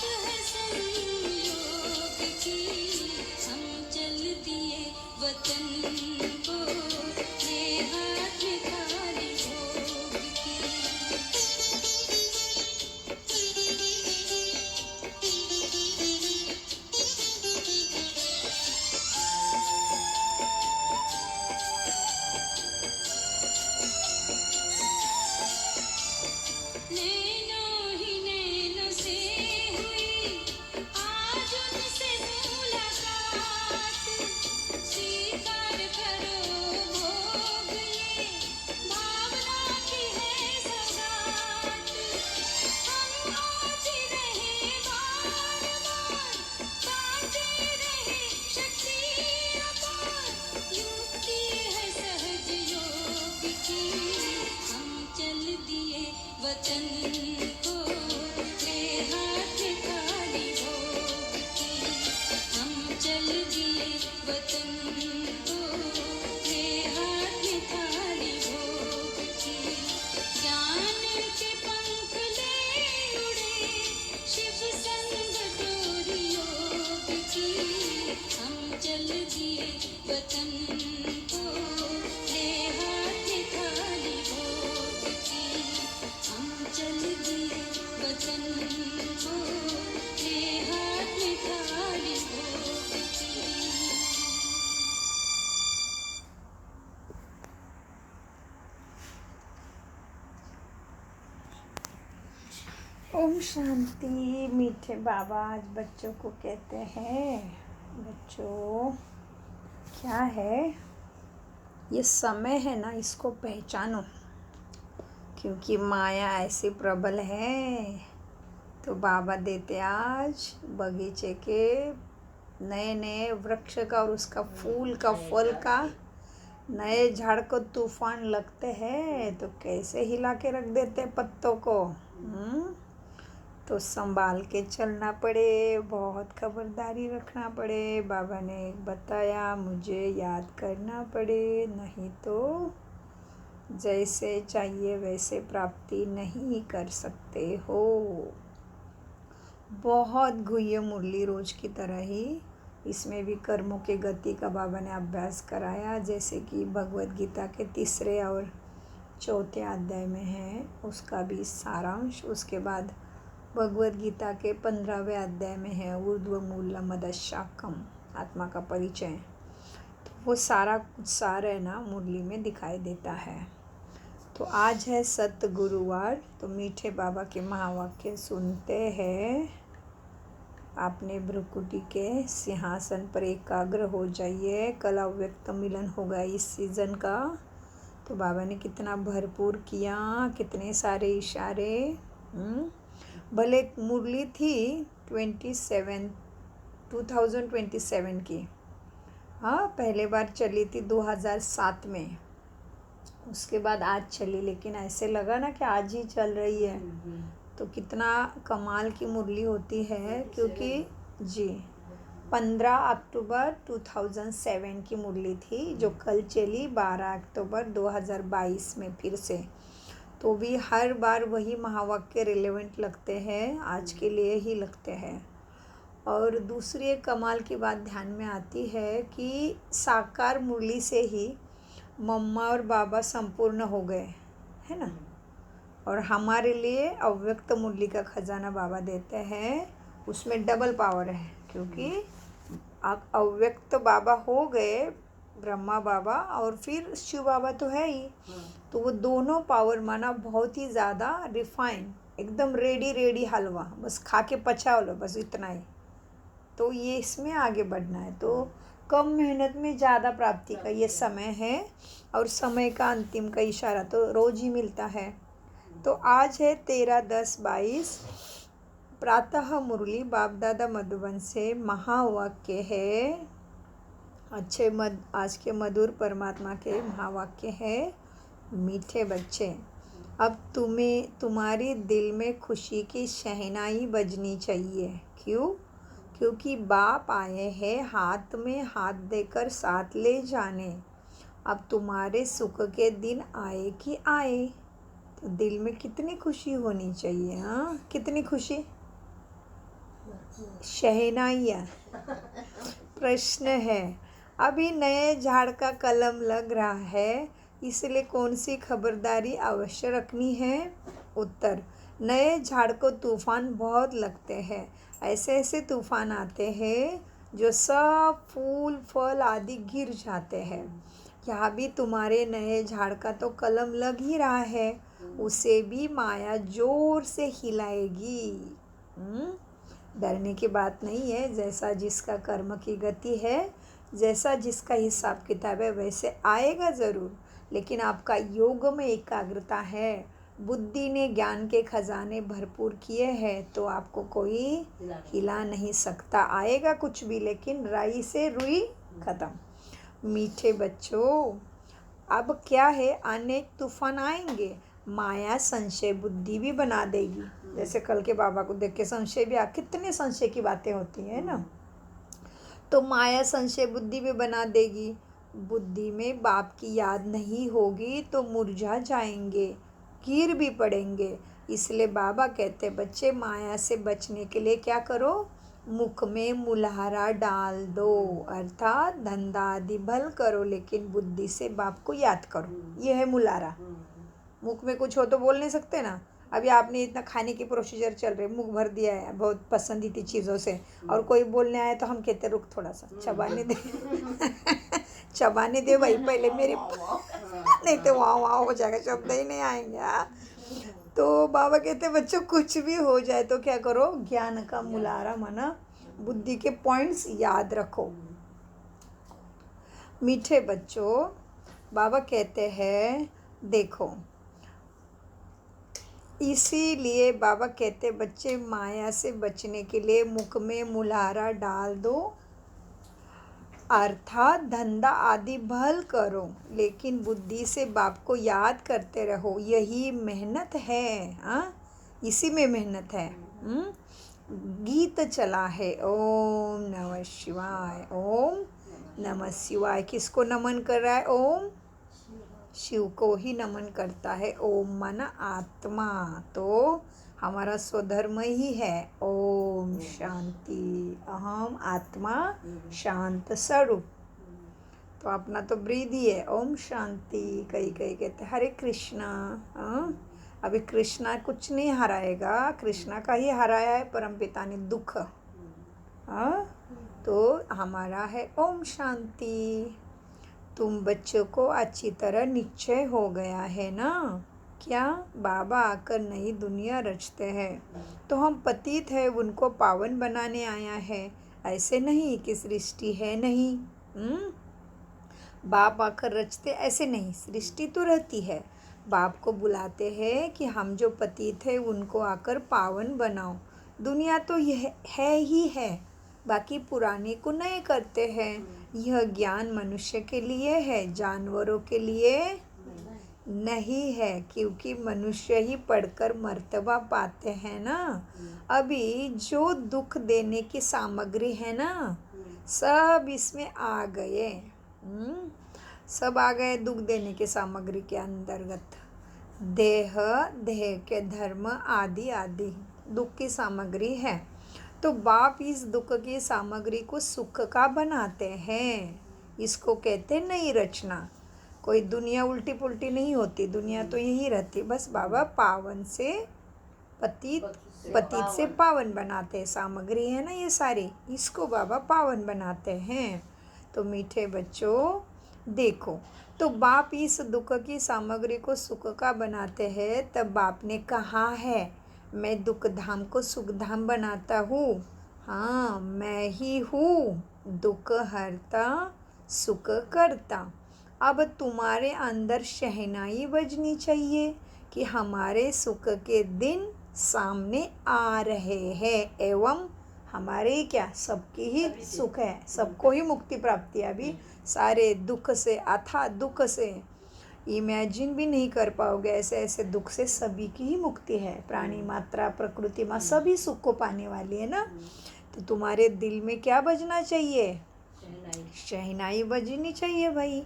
है संयोग की, हम चल दिए वतन को, ये हाथ में थाली भोग की। नैनों ही नैनों से हुई आज उनसे मुलाकात, स्वीकार करो भोग ये भावना की है सौगात। हम आते रहे बार बार, पाते रहे शक्ति अपार, युक्ति है सहज योग की, हम चल दिए वतन को, ये हाथ में थाली भोग की। हम चल दिए वतन को, ये हाथ में थाली भोग की। ज्ञान के पंख ले उड़े शिव संग डोरी योग की, हम चल दिए वतन को, ये हाथ में थाली भोग की। हम चल दिए वतन को, ये हाथ में थाली भोग की। ओम शांति। मीठे बाबा आज बच्चों को कहते हैं, बच्चों क्या है ये समय है ना, इसको पहचानो, क्योंकि माया ऐसी प्रबल है। तो बाबा देते आज बगीचे के नए नए वृक्ष का और उसका फूल का फल का, नए झाड़ को तूफान लगते हैं तो कैसे हिला के रख देते पत्तों को। तो संभाल के चलना पड़े, बहुत खबरदारी रखना पड़े। बाबा ने बताया मुझे याद करना पड़े, नहीं तो जैसे चाहिए वैसे प्राप्ति नहीं कर सकते हो। बहुत गुह्य मुरली रोज की तरह ही इसमें भी कर्मों के गति का बाबा ने अभ्यास कराया, जैसे कि भगवत गीता के 3 और 4 अध्याय में है उसका भी सारांश। उसके बाद भगवत गीता के 15वें अध्याय में है ऊर्ध्वमूलम अधःशाखम, आत्मा का परिचय। तो वो सारा कुछ सार है ना मुरली में दिखाई देता है। तो आज है सत गुरुवार, तो मीठे बाबा के महावाक्य सुनते हैं। आपने भ्रुकुटी के सिंहासन पर एकाग्र हो जाइए। कल अव्यक्त मिलन होगा इस सीज़न का। तो बाबा ने कितना भरपूर किया, कितने सारे इशारे। भले मुरली थी 2027 की, हाँ पहले बार चली थी 2007 में, उसके बाद आज चली, लेकिन ऐसे लगा ना कि आज ही चल रही है। तो कितना कमाल की मुरली होती है, क्योंकि जी 15 अक्टूबर 2007 की मुरली थी जो कल चली 12 अक्टूबर 2022 में फिर से। तो भी हर बार वही महावाक्य रिलेवेंट लगते हैं, आज के लिए ही लगते हैं। और दूसरी एक कमाल की बात ध्यान में आती है कि साकार मुरली से ही मम्मा और बाबा संपूर्ण हो गए, है ना। और हमारे लिए अव्यक्त मुरली का खजाना बाबा देते हैं, उसमें डबल पावर है, क्योंकि अव्यक्त बाबा हो गए, ब्रह्मा बाबा और फिर शिव बाबा तो है ही। तो वो दोनों पावर माना बहुत ही ज़्यादा रिफाइन, एकदम रेडी हलवा, बस खा के पचा लो, बस इतना ही। तो ये इसमें आगे बढ़ना है, तो कम मेहनत में ज़्यादा प्राप्ति का ये समय है। और समय का अंतिम का इशारा तो रोज़ ही मिलता है। तो आज है 13/10/22 प्रातः मुरली बाप दादा मधुबन से। महावाक्य है आज के मधुर परमात्मा के महावाक्य है, मीठे बच्चे अब तुम्हारी दिल में खुशी की शहनाई बजनी चाहिए। क्यों? क्योंकि बाप आए हैं हाथ में हाथ देकर साथ ले जाने। अब तुम्हारे सुख के दिन आए कि आए, तो दिल में कितनी खुशी होनी चाहिए। हाँ, कितनी खुशी। शहनाइयाँ। प्रश्न है, अभी नए झाड़ का कलम लग रहा है, इसलिए कौन सी खबरदारी अवश्य रखनी है? उत्तर, नए झाड़ को तूफान बहुत लगते हैं। ऐसे ऐसे तूफान आते हैं जो सब फूल फल आदि गिर जाते हैं। यहाँ भी तुम्हारे नए झाड़ का तो कलम लग ही रहा है, उसे भी माया जोर से हिलाएगी। डरने की बात नहीं है। जैसा जिसका कर्म की गति है, जैसा जिसका हिसाब किताब है, वैसे आएगा ज़रूर। लेकिन आपका योग में एकाग्रता है, बुद्धि ने ज्ञान के खजाने भरपूर किए हैं, तो आपको कोई हिला नहीं सकता। आएगा कुछ भी, लेकिन राई से रुई खत्म। मीठे बच्चों, अब क्या है, अनेक तूफान आएंगे, माया संशय बुद्धि भी बना देगी। जैसे कल के बाबा को देख के संशय भी कितने संशय की बातें होती है ना। तो माया संशय बुद्धि भी बना देगी। बुद्धि में बाप की याद नहीं होगी तो मुरझा जाएंगे, गिर भी पड़ेंगे। इसलिए बाबा कहते, बच्चे माया से बचने के लिए क्या करो? मुख में मुल्हारा डाल दो, अर्थात धंधा आदि भल करो, लेकिन बुद्धि से बाप को याद करो। यह है मुल्हारा। मुख में कुछ हो तो बोल नहीं सकते ना। अभी आपने इतना खाने की प्रोसीजर चल रही, मुख भर दिया है बहुत पसंदीदा चीज़ों से, और कोई बोलने आए तो हम कहते रुक थोड़ा सा चबाने दे। चबाने दे भाई पहले मेरे, नहीं तो वहाँ वहाँ हो जाएगा, शब्द ही नहीं आएंगे। तो बाबा कहते बच्चों, कुछ भी हो जाए तो क्या करो? ज्ञान का मुलारा माना, बुद्धि के पॉइंट्स याद रखो। मीठे बच्चों, बाबा कहते हैं देखो, इसीलिए बाबा कहते बच्चे माया से बचने के लिए मुख में मुल्हारा डाल दो, अर्थात धंधा आदि भल करो, लेकिन बुद्धि से बाप को याद करते रहो। यही मेहनत है। इसी में मेहनत है। गीत चला है, ओम नमः शिवाय, ओम नमः शिवाय। किसको नमन कर रहा है? ओम शिव को ही नमन करता है। ओम माना आत्मा, तो हमारा स्वधर्म ही है ओम शांति। अहम आत्मा शांत स्वरूप, तो अपना तो ब्रीद ही है ओम शांति। कई कई कहते हरे कृष्णा। अभी कृष्णा कुछ नहीं हराएगा, कृष्णा का ही हराया है परमपिता ने दुख। तो हमारा है ओम शांति। तुम बच्चों को अच्छी तरह निश्चय हो गया है ना? क्या बाबा आकर नई दुनिया रचते हैं, तो हम पतित है उनको पावन बनाने आया है। ऐसे नहीं कि सृष्टि है नहीं। बाप आकर रचते ऐसे नहीं, सृष्टि तो रहती है। बाप को बुलाते हैं कि हम जो पतित है उनको आकर पावन बनाओ। दुनिया तो यह है ही है, बाकी पुराने को नए करते हैं। यह ज्ञान मनुष्य के लिए है, जानवरों के लिए नहीं है, क्योंकि मनुष्य ही पढ़कर मर्तबा पाते हैं ना। अभी जो दुख देने की सामग्री है ना, सब इसमें आ गए। सब आ गए दुख देने की सामग्री के अंतर्गत। देह, देह के धर्म आदि आदि दुख की सामग्री है। तो बाप इस दुख की सामग्री को सुख का बनाते हैं। इसको कहते नई रचना। कोई दुनिया उल्टी पुल्टी नहीं होती, दुनिया तो यही रहती। बस बाबा पावन से पतित, पतित से पावन बनाते हैं। सामग्री है ना ये सारी, इसको बाबा पावन बनाते हैं। तो मीठे बच्चों देखो, तो बाप इस दुख की सामग्री को सुख का बनाते हैं। तब बाप ने कहा है, मैं दुख धाम को सुख धाम बनाता हूँ। हाँ, मैं ही हूँ दुख हरता सुख करता। अब तुम्हारे अंदर शहनाई बजनी चाहिए कि हमारे सुख के दिन सामने आ रहे हैं, एवं हमारे क्या सबकी ही सुख है, सबको ही मुक्ति प्राप्ति है। अभी सारे दुख से, अथा दुख से इमेजिन भी नहीं कर पाओगे। ऐसे ऐसे दुख से सभी की ही मुक्ति है। प्राणी मात्रा, प्रकृति माँ सभी सुख को पाने वाली है ना। तो तुम्हारे दिल में क्या बजना चाहिए? शहनाई बजनी चाहिए भाई।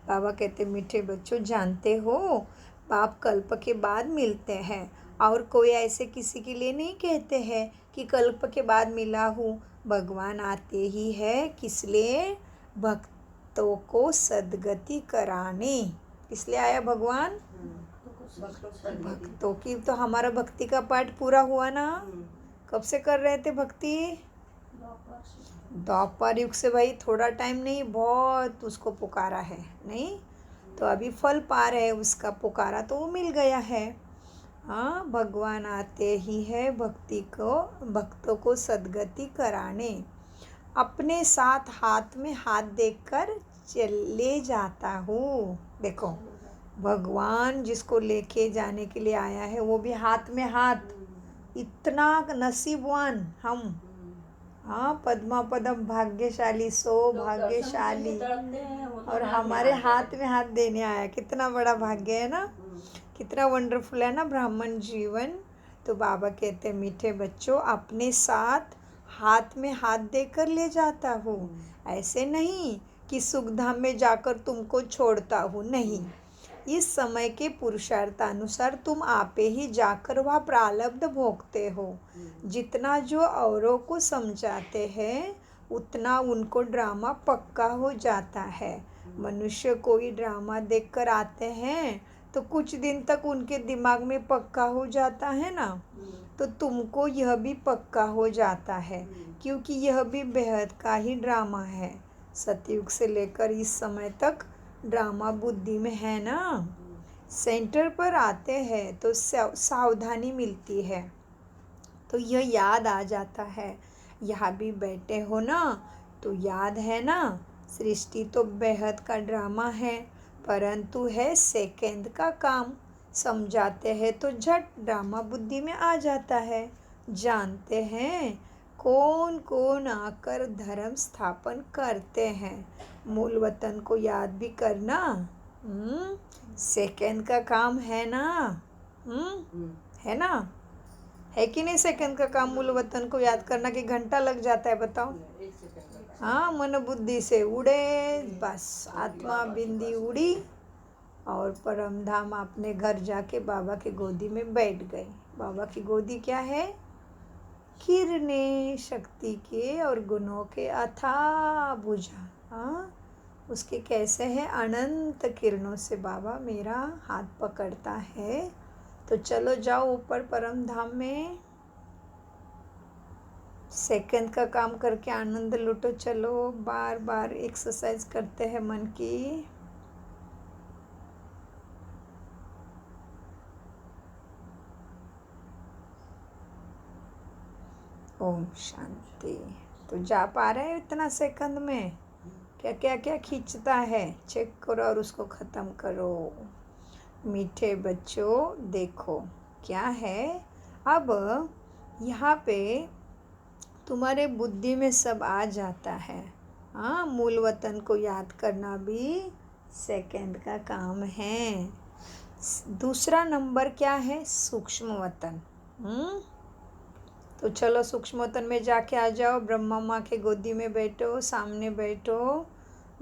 बाबा कहते मीठे बच्चों, जानते हो बाप कल्प के बाद मिलते हैं, और कोई ऐसे किसी के लिए नहीं कहते हैं कि कल्प के बाद मिला हूँ। भगवान आते ही है किस लिए? भक्तों को सद्गति कराने। किस लिए आया भगवान? भक्तों की। तो हमारा भक्ति का पाठ पूरा हुआ ना? कब से कर रहे थे भक्ति? द्वापर युग से। भाई थोड़ा टाइम नहीं, बहुत उसको पुकारा है नहीं, तो अभी फल पा रहे हैं उसका। पुकारा तो वो मिल गया है। हाँ, भगवान आते ही है भक्तों को सद्गति कराने। अपने साथ हाथ में हाथ देकर चले जाता हूँ। देखो, भगवान जिसको लेके जाने के लिए आया है वो भी हाथ में हाथ। इतना नसीबवान हम। हाँ, पद्मा पदम भाग्यशाली, सौभाग्यशाली। और हमारे हाथ में हाथ देने आया, कितना बड़ा भाग्य है ना, कितना वंडरफुल है ना ब्राह्मण जीवन। तो बाबा कहते हैं मीठे बच्चों, अपने साथ हाथ में हाथ देकर ले जाता हूँ। ऐसे नहीं कि सुखधाम में जाकर तुमको छोड़ता हूँ, नहीं। इस समय के पुरुषार्थानुसार तुम आपे ही जाकर वह प्रारब्ध भोगते हो। जितना जो औरों को समझाते हैं उतना उनको ड्रामा पक्का हो जाता है। मनुष्य कोई ड्रामा देखकर आते हैं तो कुछ दिन तक उनके दिमाग में पक्का हो जाता है ना, तो तुमको यह भी पक्का हो जाता है, क्योंकि यह भी बेहद का ही ड्रामा है। सतयुग से लेकर इस समय तक ड्रामा बुद्धि में है ना। सेंटर पर आते हैं तो सावधानी मिलती है, तो यह याद आ जाता है। यहाँ भी बैठे हो ना, तो याद है ना, सृष्टि तो बेहद का ड्रामा है, परंतु है सेकंड का काम। समझाते हैं तो झट ड्रामा बुद्धि में आ जाता है। जानते हैं कौन कौन आकर धर्म स्थापन करते हैं। मूल वतन को याद भी करना सेकंड का काम है ना। है ना, है कि नहीं? सेकंड का काम मूल वतन को याद करना कि घंटा लग जाता है, बताओ। हाँ, मन बुद्धि से उड़े, बस आत्मा बिंदी उड़ी और परम धाम अपने घर जाके बाबा की गोदी में बैठ गई। बाबा की गोदी क्या है? किरणें शक्ति के और गुणों के अथाह भुजा। हाँ, उसके कैसे है? अनंत किरणों से बाबा मेरा हाथ पकड़ता है। तो चलो जाओ ऊपर परम धाम में, सेकंड का काम करके आनंद लूटो। चलो, बार बार एक्सरसाइज करते हैं मन की। ओम शांति। तो जा पा रहे हो इतना सेकंड में? क्या क्या क्या खींचता है, चेक करो और उसको ख़त्म करो। मीठे बच्चों देखो क्या है, अब यहाँ पे तुम्हारे बुद्धि में सब आ जाता है। हाँ, मूल वतन को याद करना भी सेकंड का काम है। दूसरा नंबर क्या है? सूक्ष्म वतन। तो चलो सूक्ष्म वतन में जाके आ जाओ। ब्रह्मा माँ के गोदी में बैठो, सामने बैठो।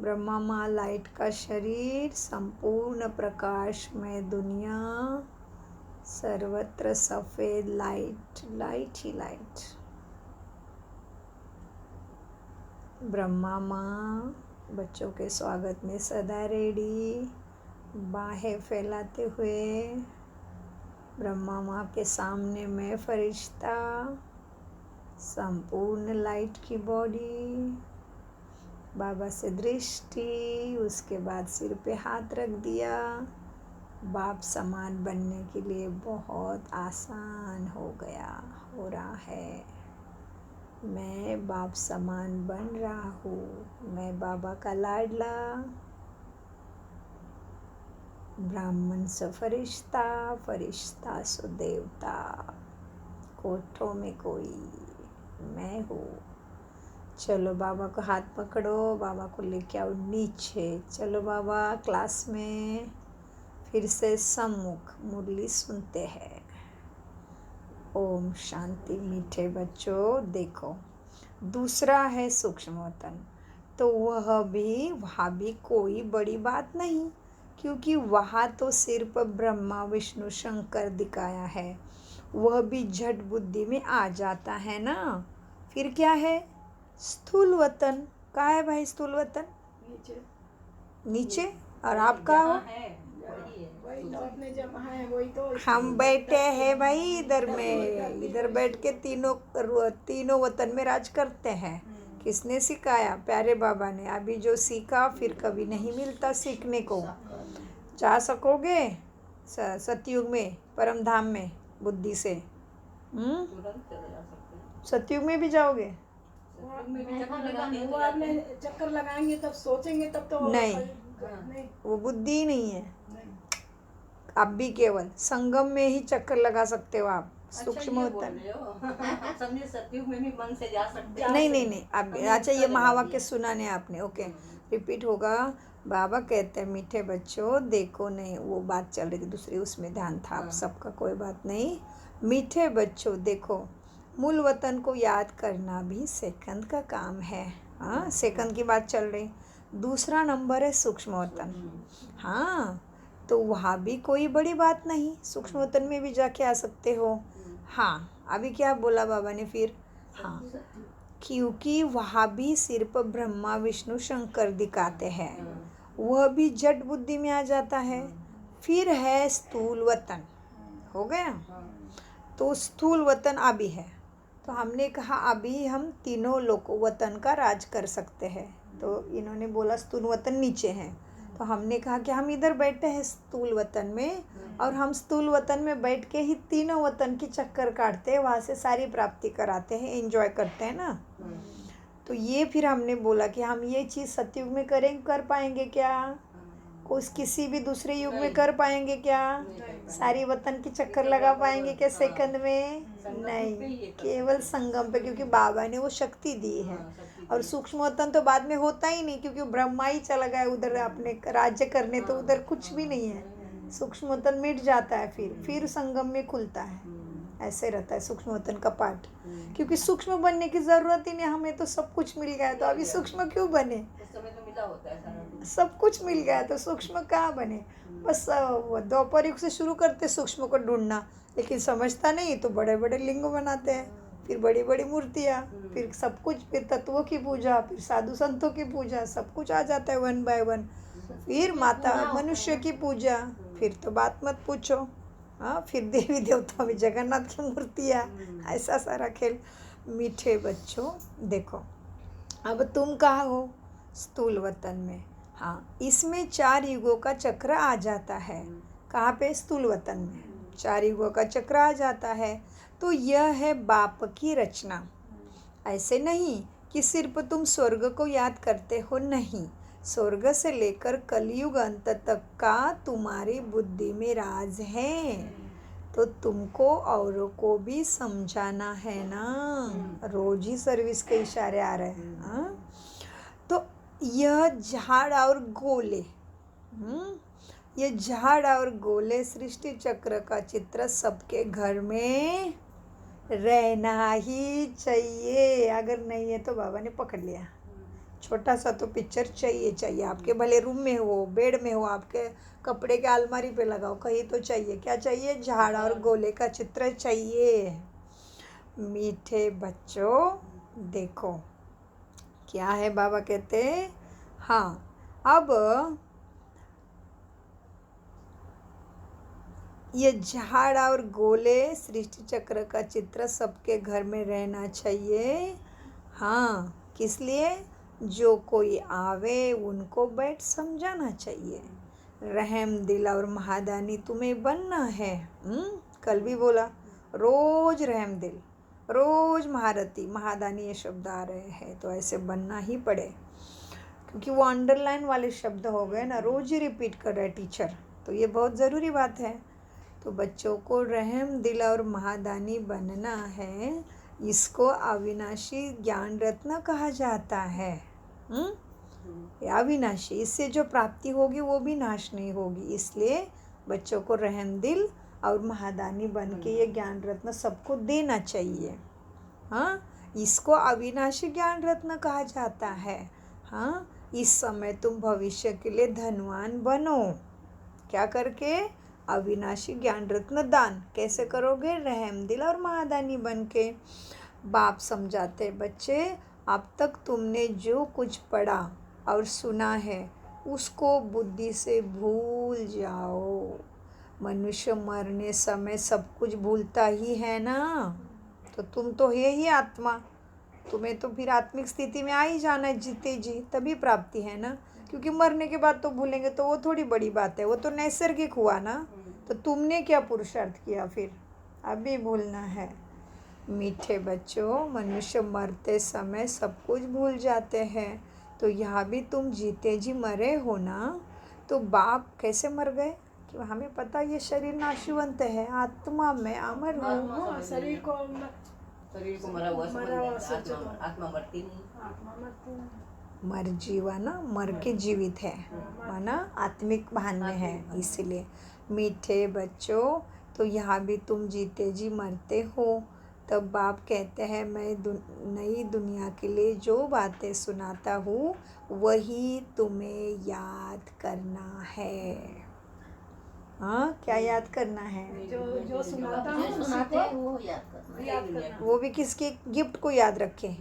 ब्रह्मा माँ लाइट का शरीर, संपूर्ण प्रकाश में दुनिया, सर्वत्र सफ़ेद लाइट, लाइट ही लाइट। ब्रह्मा माँ बच्चों के स्वागत में सदा रेडी, बाहें फैलाते हुए। ब्रह्मा माँ के सामने मैं फरिश्ता, संपूर्ण लाइट की बॉडी। बाबा से दृष्टि, उसके बाद सिर पे हाथ रख दिया। बाप समान बनने के लिए बहुत आसान हो रहा है। मैं बाप समान बन रहा हूँ। मैं बाबा का लाडला ब्राह्मण से फरिश्ता, फरिश्ता सो देवता, कोठों में कोई मैं हूँ। चलो बाबा को हाथ पकड़ो, बाबा को लेके आओ नीचे। चलो बाबा क्लास में फिर से सम्मुख मुरली सुनते हैं। ओम शांति। मीठे बच्चों देखो, दूसरा है सूक्ष्म वतन। तो वहाँ भी कोई बड़ी बात नहीं, क्योंकि वहाँ तो सिर्फ ब्रह्मा विष्णु शंकर दिखाया है। वह भी झट बुद्धि में आ जाता है ना। फिर क्या है? स्थूल वतन। कहाँ है भाई स्थूल वतन? नीचे नीचे। और आप कहाँ हो? वही तो अपने जब है वही तो हम बैठे हैं भाई इधर में, इधर बैठ के तीनों वतन में राज करते हैं। किसने सिखाया? प्यारे बाबा ने। अभी जो सीखा फिर कभी नहीं मिलता सीखने को। जा सकोगे सतयुग में, परम धाम में बुद्धि से? सतयुग में भी जाओगे? वो आपने चक्कर लगाएंगे तब सोचेंगे तब तो नहीं, वो बुद्धि ही नहीं है। आप भी केवल संगम में ही चक्कर लगा सकते हो आप। सूक्ष्म वतन समझे सतयुग में भी मन से जा सकते हैं। नहीं आप अच्छा ये महावाक्य सुना नहीं आपने? ओके, रिपीट होगा। बाबा कहते हैं मीठे बच्चों देखो, नहीं वो बात चल रही थी दूसरी, उसमें ध्यान था आप सबका, कोई बात नहीं। मीठे बच्चों देखो, मूल वतन को याद करना भी सेकंड का काम है। हाँ, सेकंड की बात चल रही। दूसरा नंबर है सूक्ष्म वतन। हाँ, तो वहाँ भी कोई बड़ी बात नहीं, सूक्ष्म वतन में भी जाके आ सकते हो। हाँ, अभी क्या बोला बाबा ने फिर? हाँ, क्योंकि वहाँ भी सिर्फ ब्रह्मा विष्णु शंकर दिखाते हैं, वह भी जड़ बुद्धि में आ जाता है। फिर है स्थूल वतन। हो गया? तो स्थूल वतन अभी है, तो हमने कहा अभी हम तीनों लोक वतन का राज कर सकते हैं। तो इन्होंने बोला स्थूल वतन नीचे है, तो हमने कहा कि हम इधर बैठे हैं स्थूल वतन में, और हम स्थूल वतन में बैठ के ही तीनों वतन की चक्कर काटते हैं, वहाँ से सारी प्राप्ति कराते हैं, एंजॉय करते हैं ना। तो ये फिर हमने बोला कि हम ये चीज़ सतयुग में कर पाएंगे क्या? किसी भी दूसरे युग में कर पाएंगे क्या? सारी वतन की चक्कर लगा पाएंगे क्या सेकंड में? नहीं, केवल संगम पे, क्योंकि बाबा ने वो शक्ति दी है। और सूक्ष्म वतन तो बाद में होता ही नहीं, क्योंकि ब्रह्मा ही चला गया उधर अपने राज्य करने, तो उधर कुछ भी नहीं है। सूक्ष्म वतन मिट जाता है, फिर संगम में खुलता है। ऐसे रहता है सूक्ष्म वतन का पाठ, क्योंकि सूक्ष्म बनने की ज़रूरत ही नहीं, हमें तो सब कुछ मिल गया, तो अभी सूक्ष्म क्यों बने? उस समय तो मिला होता है सारा। सब कुछ मिल गया तो सूक्ष्म कहाँ बने? बस द्वापर युग से शुरू करते सूक्ष्म को ढूंढना, लेकिन समझता नहीं तो बड़े बड़े लिंग बनाते हैं, फिर बड़ी बड़ी मूर्तियाँ, फिर सब कुछ, फिर तत्वों की पूजा, फिर साधु संतों की पूजा, सब कुछ आ जाता है 1 by 1। फिर माता मनुष्य की पूजा, फिर तो बात मत पूछो। हाँ, फिर देवी देवताओं में जगन्नाथ की मूर्तियाँ, ऐसा सारा खेल। मीठे बच्चों देखो, अब तुम कहाँ हो? स्थूल वतन में। हाँ, इसमें 4 युगों का चक्र आ जाता है। कहाँ पे? स्थूल वतन में 4 युगों का चक्र आ जाता है। तो यह है बाप की रचना। ऐसे नहीं कि सिर्फ तुम स्वर्ग को याद करते हो, नहीं, स्वर्ग से लेकर कलयुग अंत तक का तुम्हारी बुद्धि में राज है, तो तुमको औरों को भी समझाना है ना। रोज ही सर्विस के इशारे आ रहे हैं। हाँ, तो यह झाड़ और गोले, ये झाड़ और गोले सृष्टि चक्र का चित्र सबके घर में रहना ही चाहिए। अगर नहीं है तो बाबा ने पकड़ लिया। छोटा सा तो पिक्चर चाहिए, आपके भले रूम में हो, बेड में हो, आपके कपड़े के अलमारी पे लगाओ, कहीं तो चाहिए। क्या चाहिए? झाड़ और गोले का चित्र चाहिए। मीठे बच्चों देखो, क्या है बाबा कहते हैं? हाँ, अब ये झाड़ और गोले सृष्टि चक्र का चित्र सबके घर में रहना चाहिए। हाँ, किस लिए? जो कोई आवे उनको बैठ समझाना चाहिए। रहम दिल और महादानी तुम्हें बनना है। कल भी बोला, रोज रहम दिल, रोज महारती, महादानी ये शब्द आ रहे हैं, तो ऐसे बनना ही पड़े, क्योंकि वो अंडरलाइन वाले शब्द हो गए ना, रोज ही रिपीट कर रहा है टीचर, तो ये बहुत ज़रूरी बात है। तो बच्चों को रहम दिल और महादानी बनना है, इसको अविनाशी ज्ञान रत्न कहा जाता है। अविनाशी, इससे जो प्राप्ति होगी वो भी नाश नहीं होगी, इसलिए बच्चों को रहम दिल और महादानी बन के ये ज्ञान रत्न सबको देना चाहिए। हाँ, इसको अविनाशी ज्ञान रत्न कहा जाता है। हाँ, इस समय तुम भविष्य के लिए धनवान बनो। क्या करके? अविनाशी ज्ञान रत्न दान। कैसे करोगे? रहम दिल और महादानी बन के। बाप समझाते, बच्चे अब तक तुमने जो कुछ पढ़ा और सुना है उसको बुद्धि से भूल जाओ। मनुष्य मरने समय सब कुछ भूलता ही है ना। तो तुम तो है ही आत्मा, तुम्हें तो फिर आत्मिक स्थिति में आ ही जाना है जीते जी, तभी प्राप्ति है ना। क्योंकि मरने के बाद तो भूलेंगे तो वो थोड़ी बड़ी बात है, वो तो नैसर्गिक हुआ ना। तो तुमने क्या पुरुषार्थ किया फिर? अभी भूलना है। मीठे बच्चों, मनुष्य मरते समय सब कुछ भूल जाते हैं। तो यहाँ भी तुम जीते जी मरे हो ना। तो बाप कैसे मर गए? कि हमें पता ये शरीर नाशवंत है, आत्मा में अमर हूँ। हाँ, शरीर को शरीर को मरा हुआ समझ मरा हुआ लेते हैं, सोचो। आत्मा मरती नहीं। आत्मा मरती है। मर जीवा ना, मर के जीवित है, माना आत्मिक भान में है, इसलिए। मीठे बच्चों, तो यहाँ भी तुम जीते जी मरते हो। तब बाप कहते हैं, मैं नई दुनिया के लिए जो बातें सुनाता हूँ वही तुम्हें याद करना है। हाँ, क्या याद करना है? जो सुनाता जो हूँ सुनाते हैं वो याद करना है। याद करना। वो भी किसके गिफ्ट को याद रखे?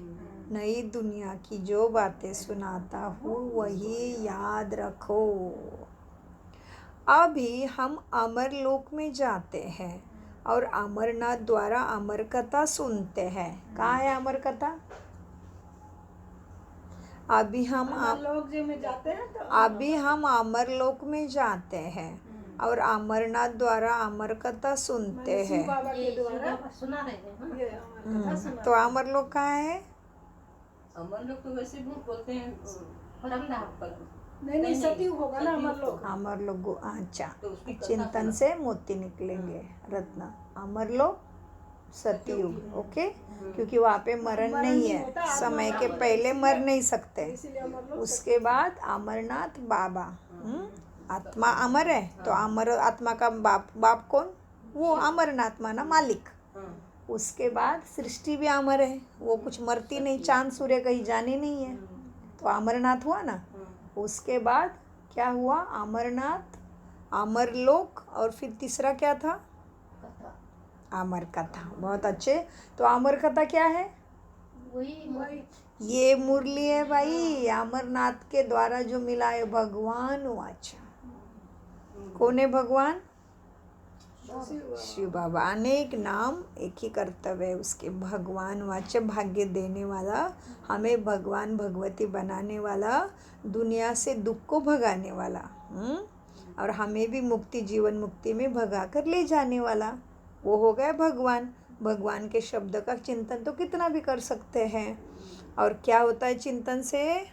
नई दुनिया की जो बातें सुनाता हूँ वही याद रखो। अभी हम अमर लोक में जाते हैं और अमरनाथ द्वारा अमर कथा सुनते हैं। कहाँ है अमर कथा? अभी हम लोग जो में जाते हैं तो अभी हम अमर लोक में जाते हैं और अमरनाथ द्वारा अमर कथा सुनते शिव हैं। बाबा ये के द्वारा सुना रहे हैं हाँ? ये अमर कथा सुना। तो अमर लोक कहाँ है? अमर लोग तो वैसे भी बोलते हैं नहीं सतयुग होगा ना अमर लोग। अमर लोक, अच्छा। तो उसकी कथा चिंतन सुना। से मोती निकलेंगे रत्न। अमर लोक सतयुग, ओके। क्योंकि वहाँ पे मरण नहीं है, समय के पहले मर नहीं सकते। इसीलिए अमर लोग उसके बाद अमरनाथ बाबा। आत्मा अमर है तो अमर आत्मा का बाप कौन? वो अमरनाथ माना मालिक। उसके बाद सृष्टि भी अमर है, वो कुछ मरती नहीं, चांद सूर्य कहीं जाने नहीं है, तो अमरनाथ हुआ ना। उसके बाद क्या हुआ? अमरनाथ, अमरलोक, और फिर तीसरा क्या था? अमर कथा। बहुत अच्छे। तो अमर कथा क्या है? वही ये मुरली है भाई, अमरनाथ के द्वारा जो मिला है भगवान वाचा। कौन है भगवान? शिव बाबा। अनेक नाम, एक ही कर्तव्य है उसके। भगवान वाचा, भाग्य देने वाला, हमें भगवान भगवती बनाने वाला, दुनिया से दुख को भगाने वाला, और हमें भी मुक्ति, जीवन मुक्ति में भगा कर ले जाने वाला, वो हो गया भगवान। भगवान के शब्द का चिंतन तो कितना भी कर सकते हैं। और क्या होता है चिंतन से?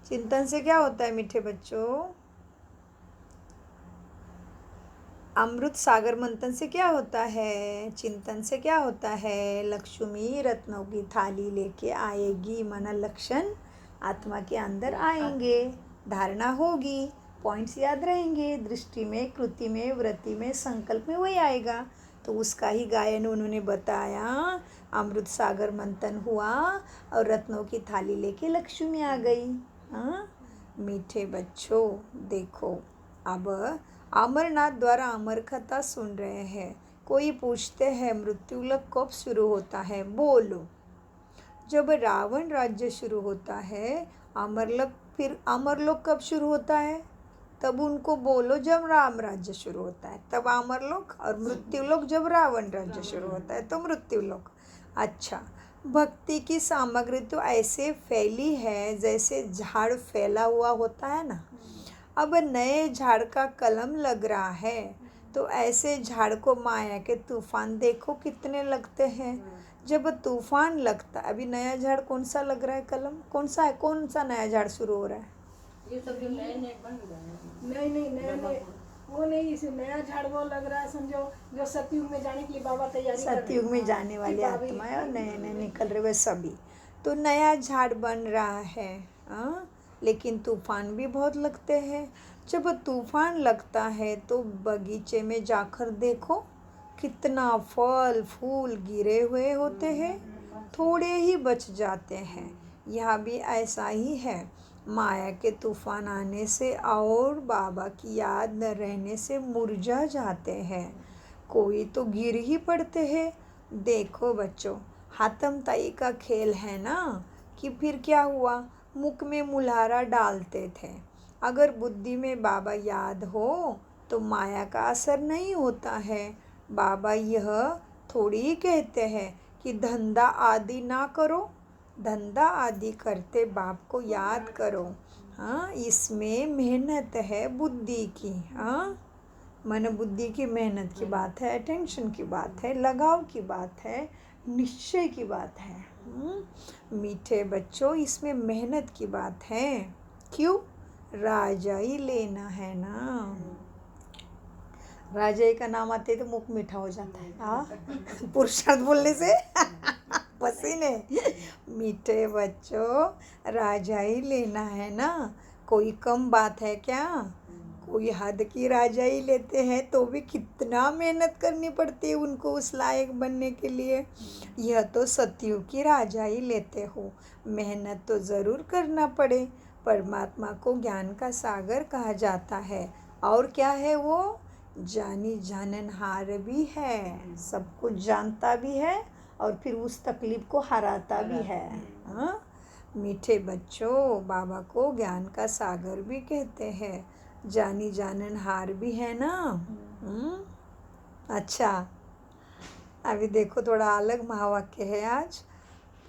चिंतन से क्या होता है मीठे बच्चों? अमृत सागर मंथन से क्या होता है? चिंतन से क्या होता है? लक्ष्मी रत्नों की थाली लेके आएगी, माना लक्षण आत्मा के अंदर आएंगे, धारणा होगी, पॉइंट्स याद रहेंगे, दृष्टि में, कृति में, वृत्ति में, संकल्प में वही आएगा। तो उसका ही गायन उन्होंने बताया। अमृत सागर मंथन हुआ और रत्नों की थाली लेके लक्ष्मी आ गई। हाँ मीठे बच्चों, देखो अब अमरनाथ द्वारा अमर कथा सुन रहे हैं। कोई पूछते हैं मृत्युलोक कब शुरू होता है? बोलो। जब रावण राज्य शुरू होता है। अमरलोक, फिर अमरलोक कब शुरू होता है? तब उनको बोलो जब राम राज्य शुरू होता है, तब अमरलोक। और मृत्युलोक जब रावण राज्य शुरू होता है तो मृत्युलोक। अच्छा, भक्ति की सामग्री तो ऐसे फैली है जैसे झाड़ फैला हुआ होता है ना। अब नए झाड़ का कलम लग रहा है तो ऐसे झाड़ को माया के तूफान देखो कितने लगते हैं। जब तूफान लगता, अभी नया झाड़ कौन सा लग रहा है? कलम कौन सा है? कौन सा नया झाड़ शुरू हो रहा है? ये सब जो नए नए बन रहे हैं। नहीं नए वो नहीं, इसे नया झाड़ वो लग रहा है समझो, जो सतयुग में जाने के लिए बाबा तैयारी कर रहे हैं। सतयुग में जाने वाली आत्मा है और नए नए निकल रहे हुए सभी। तो नया झाड़ बन रहा है, लेकिन तूफान भी बहुत लगते हैं। जब तूफान लगता है तो बगीचे में जाकर देखो कितना फल फूल गिरे हुए होते हैं, थोड़े ही बच जाते हैं। यहाँ भी ऐसा ही है। माया के तूफान आने से और बाबा की याद न रहने से मुरझा जाते हैं, कोई तो गिर ही पड़ते हैं। देखो बच्चों, हाथम ताई का खेल है ना, कि फिर क्या हुआ, मुख में मुल्हारा डालते थे। अगर बुद्धि में बाबा याद हो तो माया का असर नहीं होता है। बाबा यह थोड़ी कहते हैं कि धंधा आदि ना करो, धंधा आदि करते बाप को याद करो। हाँ, इसमें मेहनत है बुद्धि की। हाँ, मन बुद्धि की मेहनत की बात है, अटेंशन की बात है, लगाव की बात है, निश्चय की बात है। मीठे बच्चों, इसमें मेहनत की बात है। क्यों? राजाई लेना है ना। राजाई का नाम आते तो मुख मीठा हो जाता है। हाँ, पुरुषार्थ बोलने से पसीने। मीठे बच्चों, राजाई लेना है ना, कोई कम बात है क्या? कोई हद की राजाई लेते हैं तो भी कितना मेहनत करनी पड़ती है उनको उस लायक बनने के लिए। यह तो सतयुग की राजाई लेते हो, मेहनत तो ज़रूर करना पड़े। परमात्मा को ज्ञान का सागर कहा जाता है, और क्या है वो? जानी जाननहार भी है, सब कुछ जानता भी है और फिर उस तकलीफ को हराता भी है। हाँ, मीठे बच्चों, बाबा को ज्ञान का सागर भी कहते हैं, जानी जाननहार भी है ना। अच्छा, अभी देखो थोड़ा अलग महावाक्य है आज।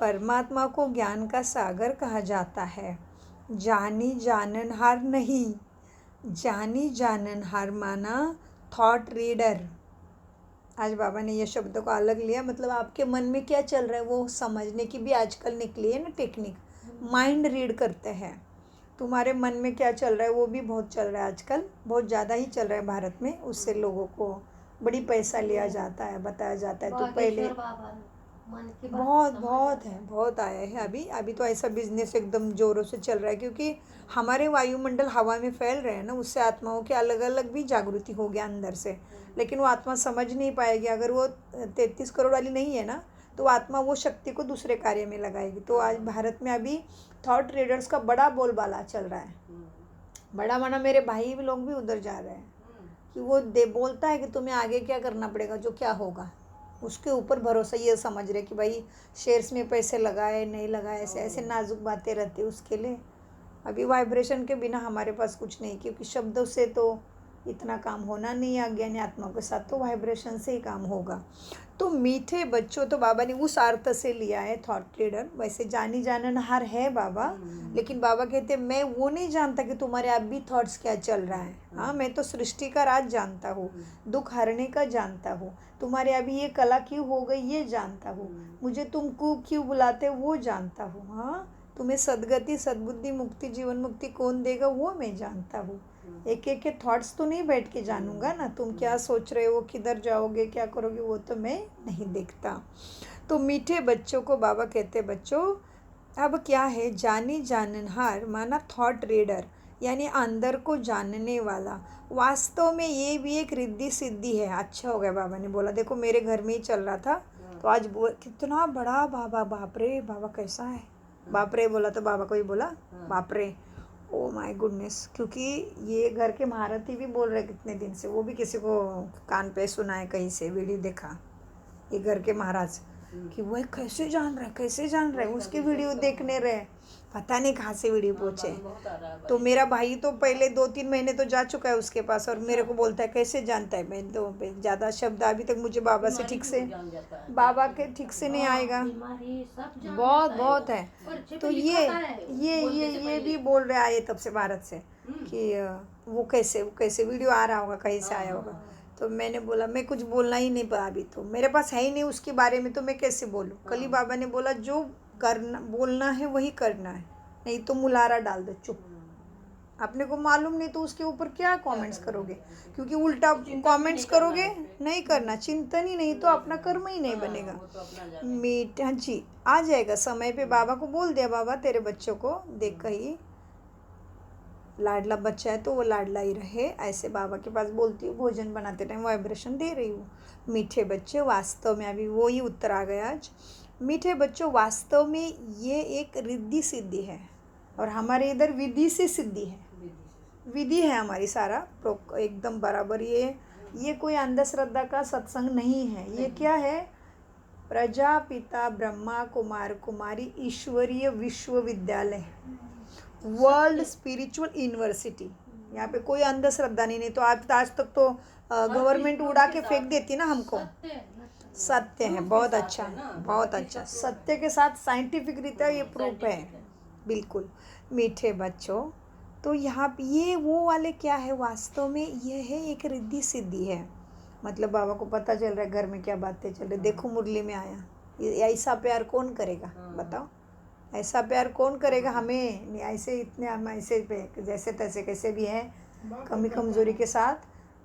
परमात्मा को ज्ञान का सागर कहा जाता है, जानी जाननहार नहीं। जानी जाननहार माना थॉट रीडर। आज बाबा ने ये शब्द को अलग लिया, मतलब आपके मन में क्या चल रहा है वो समझने की भी आजकल निकली है ना टेक्निक। माइंड रीड करते हैं, तुम्हारे मन में क्या चल रहा है वो भी बहुत चल रहा है आजकल, बहुत ज़्यादा ही चल रहा है भारत में। उससे लोगों को बड़ी पैसा लिया जाता है, बताया जाता है। तो पहले बहुत है, बहुत आया है। अभी तो ऐसा बिजनेस एकदम ज़ोरों से चल रहा है, क्योंकि हमारे वायुमंडल हवा में फैल रहे हैं ना, उससे आत्माओं के अलग अलग भी जागृति हो गया अंदर से। लेकिन वो आत्मा समझ नहीं पाएगी, अगर वो 33 करोड़ वाली नहीं है ना, तो आत्मा वो शक्ति को दूसरे कार्य में लगाएगी। तो आज भारत में अभी थॉट रीडर्स का बड़ा बोलबाला चल रहा है। बड़ा माना मेरे भाई लोग भी उधर जा रहे हैं, कि वो बोलता है कि तुम्हें आगे क्या करना पड़ेगा, जो क्या होगा उसके ऊपर भरोसा। ये समझ रहे कि भाई शेयर्स में पैसे लगाए नहीं लगाए, ऐसे ऐसे नाजुक बातें रहती है उसके लिए। अभी वाइब्रेशन के बिना हमारे पास कुछ नहीं, क्योंकि शब्दों से तो इतना काम होना नहीं है। अज्ञानी आत्मा के साथ तो वाइब्रेशन से ही काम होगा। तो मीठे बच्चों, तो बाबा ने उस अर्थ से लिया है थॉट रीडर। वैसे जानी जाननहार है बाबा, लेकिन बाबा कहते मैं वो नहीं जानता कि तुम्हारे अब भी थॉट्स क्या चल रहा है। हाँ, मैं तो सृष्टि का राज जानता हूँ, दुख हरने का जानता हूँ, तुम्हारे अभी ये कला क्यों हो गई ये जानता हूँ, मुझे तुमको क्यों बुलाते वो जानता हूँ। हाँ, तुम्हें सद्गति, सद्बुद्धि, मुक्ति, जीवन मुक्ति कौन देगा वो मैं जानता हूँ। एक एक के थॉट्स तो नहीं बैठ के जानूंगा ना, तुम क्या सोच रहे हो, किधर जाओगे, क्या करोगे, वो तो मैं नहीं देखता। तो मीठे बच्चों को बाबा कहते बच्चों, अब क्या है, जानी जाननहार माना थॉट रीडर, यानी अंदर को जानने वाला। वास्तव में ये भी एक रिद्धि सिद्धि है। अच्छा हो गया बाबा ने बोला, देखो मेरे घर में ही चल रहा था तो आज कितना बड़ा बाबा, बाप रे बाबा कैसा है, बाप रे बोला तो बाबा को ही बोला बाप रे, ओ माय गुडनेस। क्योंकि ये घर के महारथी भी बोल रहे कितने दिन से, वो भी किसी को कान पे सुना है, कहीं से वीडियो देखा, ये घर के महाराज, कि वह कैसे जान रहे उसकी वीडियो देखने रहे, पता नहीं कहाँ से वीडियो पहुँचे। तो मेरा भाई तो पहले 2-3 महीने तो जा चुका है उसके पास, और मेरे को बोलता है कैसे जानता है। मैं तो ज़्यादा शब्द अभी तक मुझे बाबा से ठीक से, बाबा के ठीक से नहीं आएगा, बहुत है। तो ये भी बोल रहे आए तब से भारत से कि वो कैसे वीडियो आ रहा होगा, कहीं से आया होगा। तो मैंने बोला मैं कुछ बोलना ही नहीं पाया, अभी तो मेरे पास है ही नहीं उसके बारे में, तो मैं कैसे बोलूँ। कल ही बाबा ने बोला जो करना बोलना है वही करना है, नहीं तो मुलारा डाल दो, चुप। अपने को मालूम नहीं तो उसके ऊपर क्या कमेंट्स करोगे, क्योंकि उल्टा कमेंट्स करोगे, नहीं करना, चिंतन ही नहीं तो अपना कर्म ही नहीं बनेगा। मीठा जी आ जाएगा समय पे। बाबा को बोल दिया, बाबा तेरे बच्चों को देख कहीं लाडला बच्चा है तो वो लाडला ही रहे, ऐसे बाबा के पास बोलती हूँ। भोजन बनाते टाइम वाइब्रेशन दे रही हूँ। मीठे बच्चे, वास्तव में अभी वो ही उत्तर आ गया आज। मीठे बच्चों, वास्तव में ये एक रिद्धि सिद्धि है। और हमारे इधर विधि से सिद्धि है, विधि है हमारी सारा एकदम बराबर। ये कोई अंधश्रद्धा का सत्संग नहीं है, ये क्या है, प्रजापिता ब्रह्मा कुमार कुमारी ईश्वरीय विश्वविद्यालय, वर्ल्ड स्पिरिचुअल यूनिवर्सिटी। यहाँ पे कोई अंधश्रद्धा नहीं तो आज तक तो गवर्नमेंट उड़ा के फेंक देती ना हमको। सत्य है, बहुत अच्छा, बहुत अच्छा, सत्य के साथ साइंटिफिक रीत्या ये प्रूफ है, बिल्कुल। मीठे बच्चों, तो यहाँ पे ये वो वाले क्या है, वास्तव में ये है एक रिद्धि सिद्धि है। मतलब बाबा को पता चल रहा है घर में क्या बातें चल रही, देखो मुरली में आया, ऐसा प्यार कौन करेगा बताओ, ऐसा प्यार कौन करेगा हमें, नहीं ऐसे इतने हम ऐसे पे जैसे तैसे कैसे भी हैं कमी कमजोरी के साथ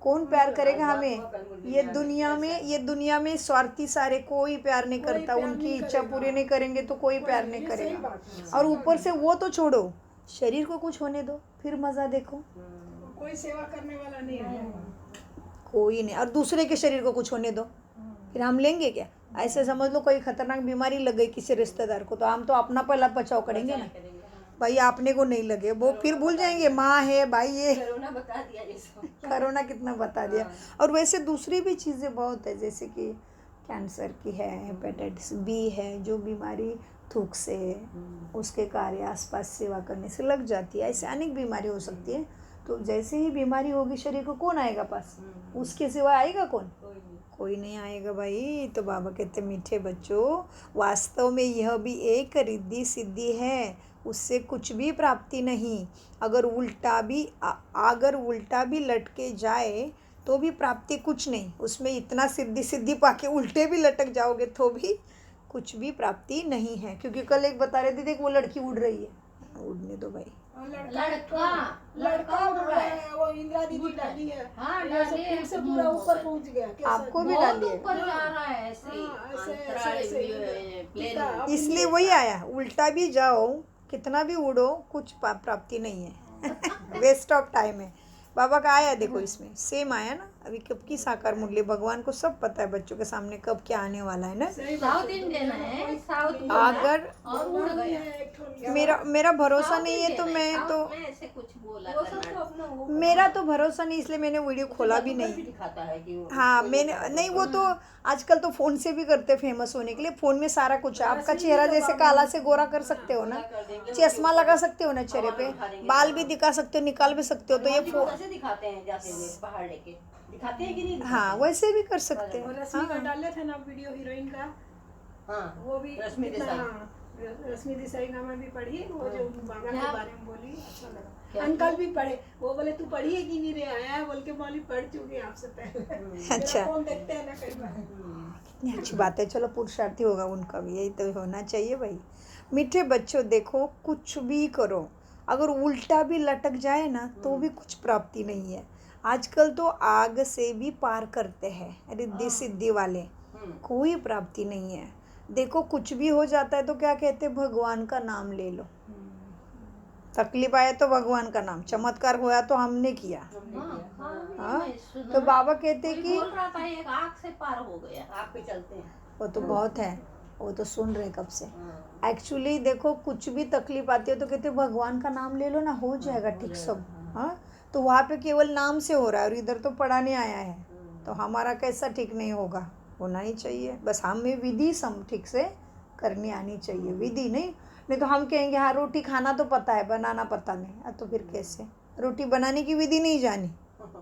कौन प्यार करेगा हमें। ये दुनिया में स्वार्थी सारे, कोई प्यार नहीं करता, उनकी इच्छा पूरी नहीं करेंगे तो कोई प्यार नहीं करेगा। और ऊपर से वो तो छोड़ो, शरीर को कुछ होने दो फिर मज़ा देखो, कोई सेवा करने वाला नहीं है, कोई नहीं। और दूसरे के शरीर को कुछ होने दो फिर हम लेंगे क्या। ऐसे समझ लो कोई खतरनाक बीमारी लग गई किसी रिश्तेदार को, तो हम तो अपना पहला बचाव करेंगे ना, भाई आपने को नहीं लगे, वो फिर भूल जाएंगे माँ है भाई, ये कोरोना बता दिया इसको, कोरोना कितना बता दिया। और वैसे दूसरी भी चीज़ें बहुत है, जैसे कि कैंसर की है, हेपेटाइटिस बी है, जो बीमारी थूक से उसके कार्य आसपास सेवा करने से लग जाती है, ऐसे अनेक बीमारी हो सकती है। तो जैसे ही बीमारी होगी शरीर को कौन आएगा पास, उसके सिवा आएगा कौन, कोई नहीं आएगा भाई। तो बाबा कहते मीठे बच्चों, वास्तव में यह भी एक रिद्धि सिद्धि है, उससे कुछ भी प्राप्ति नहीं। अगर उल्टा भी लटके जाए तो भी प्राप्ति कुछ नहीं, उसमें इतना सिद्धि पाके उल्टे भी लटक जाओगे तो भी कुछ भी प्राप्ति नहीं है। क्योंकि कल एक बता रहे थे, देख वो लड़की उड़ रही है, उड़ने दो भाई, लड़का उड़ रहा है, वो इंदिरा दीदी डाली है, हाँ, ये सब डाली है। फिर से पूरा ऊपर पहुंच गया, कैसा आपको भी डाली है, ऊपर जा रहा है ऐसे ही, हाँ, ऐसे- अंतराल ऐसे- ये प्लेन कितना- में। इसलिए वही आया, उल्टा भी जाओ कितना भी उड़ो कुछ प्राप्ति नहीं है वेस्ट ऑफ टाइम है। बाबा का आया देखो, इसमें सेम आया ना। अभी कब की साकार मुरली, भगवान को सब पता है बच्चों के सामने कब क्या आने वाला है ना। साउथ इंडियन है, साउथ अगर और उड़ गया। मेरा भरोसा नहीं है तो मैं तो ऐसे कुछ बोला वो सब तो अपना वो मेरा तो भरोसा नहीं, इसलिए मैंने वीडियो खोला भी नहीं। दिखाता है कि हाँ मैंने नहीं, वो तो आजकल तो फ़ोन से भी करते फेमस होने के लिए, फ़ोन में सारा कुछ है। आपका चेहरा जैसे काला से गोरा कर सकते हो ना, चश्मा लगा सकते हो ना चेहरे पे, बाल भी दिखा सकते हो, निकाल भी सकते हो, तो ये कैसे दिखाते हैं जाते हुए पहाड़ लेके, दिखाते हैं कि नहीं? हाँ वैसे भी कर सकते वो हैं। रश्मि का डाले थे ना वीडियो, हीरोइन का, हाँ, वो भी रश्मि कितना- देसाई। हाँ, रश्मि देसाई नामा भी पढ़ी, वो जो बाबा के क्या? बारे में बोली, अच्छा लगा। क्या? अंकल भी पढ़े, वो बोले तू पढ़ी है कि नहीं रे, आया है बोल के, बोली पढ़ चुकी आपसे पहले। अच्छा। फोन देखते हैं ना कई बार। कितनी अच्छी बात है, चलो पुरुषार्थी होगा उनका भी, यही तो होना चाहिए भाई। मीठे बच्चों देखो, कुछ भी करो अगर उल्टा भी लटक जाए ना तो भी कुछ प्राप्ति नहीं है। आजकल तो आग से भी पार करते हैं रिद्धि सिद्धि वाले, कोई प्राप्ति नहीं है। देखो कुछ भी हो जाता है तो क्या कहते हैं, भगवान का नाम ले लो। तकलीफ आया तो भगवान का नाम, चमत्कार हुआ तो हमने किया। हाँ, तो बाबा कहते कि बोल रहा था एक आग से पार हो गया, आग पे चलते हैं। वो तो बहुत है, वो तो सुन रहे कब से। एक्चुअली देखो कुछ भी तकलीफ आती है तो कहते भगवान का नाम ले लो ना, हो जाएगा ठीक सब। हाँ, तो वहाँ पे केवल नाम से हो रहा है और इधर तो पढ़ाने आया है, तो हमारा कैसा ठीक नहीं होगा, होना ही चाहिए। बस हमें विधि सम ठीक से करनी आनी चाहिए, विधि नहीं तो हम कहेंगे हाँ रोटी खाना तो पता है, बनाना पता नहीं, तो फिर कैसे, रोटी बनाने की विधि नहीं जानी,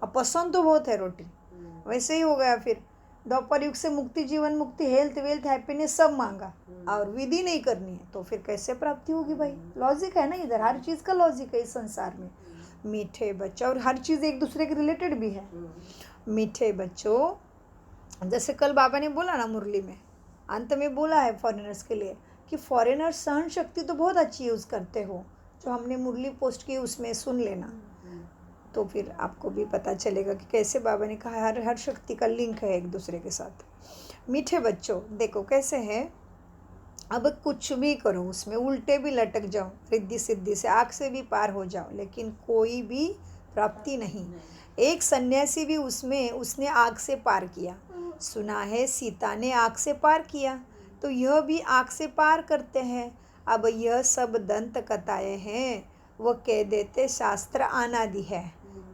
अब पसंद तो बहुत है रोटी, वैसे ही हो गया। फिर द्वापर युग से मुक्ति, जीवन मुक्ति, हेल्थ वेल्थ हैप्पीनेस सब मांगा और विधि नहीं करनी है, तो फिर कैसे प्राप्ति होगी भाई। लॉजिक है ना, इधर हर चीज़ का लॉजिक है इस संसार में। मीठे बच्चों, और हर चीज़ एक दूसरे के रिलेटेड भी है। मीठे बच्चों, जैसे कल बाबा ने बोला ना मुरली में, अंत में बोला है फॉरेनर्स के लिए कि फॉरेनर्स सहन शक्ति तो बहुत अच्छी यूज़ करते हो, जो हमने मुरली पोस्ट की उसमें सुन लेना, तो फिर आपको भी पता चलेगा कि कैसे बाबा ने कहा हर शक्ति का लिंक है एक दूसरे के साथ। मीठे बच्चों देखो कैसे है, अब कुछ भी करो उसमें उल्टे भी लटक जाओ, रिद्धि सिद्धि से आग से भी पार हो जाओ, लेकिन कोई भी प्राप्ति नहीं। एक सन्यासी भी उसने आग से पार किया, सुना है सीता ने आग से पार किया, तो यह भी आग से पार करते हैं। अब यह सब दंत कथाएं हैं, वो कह देते शास्त्र अनादि है।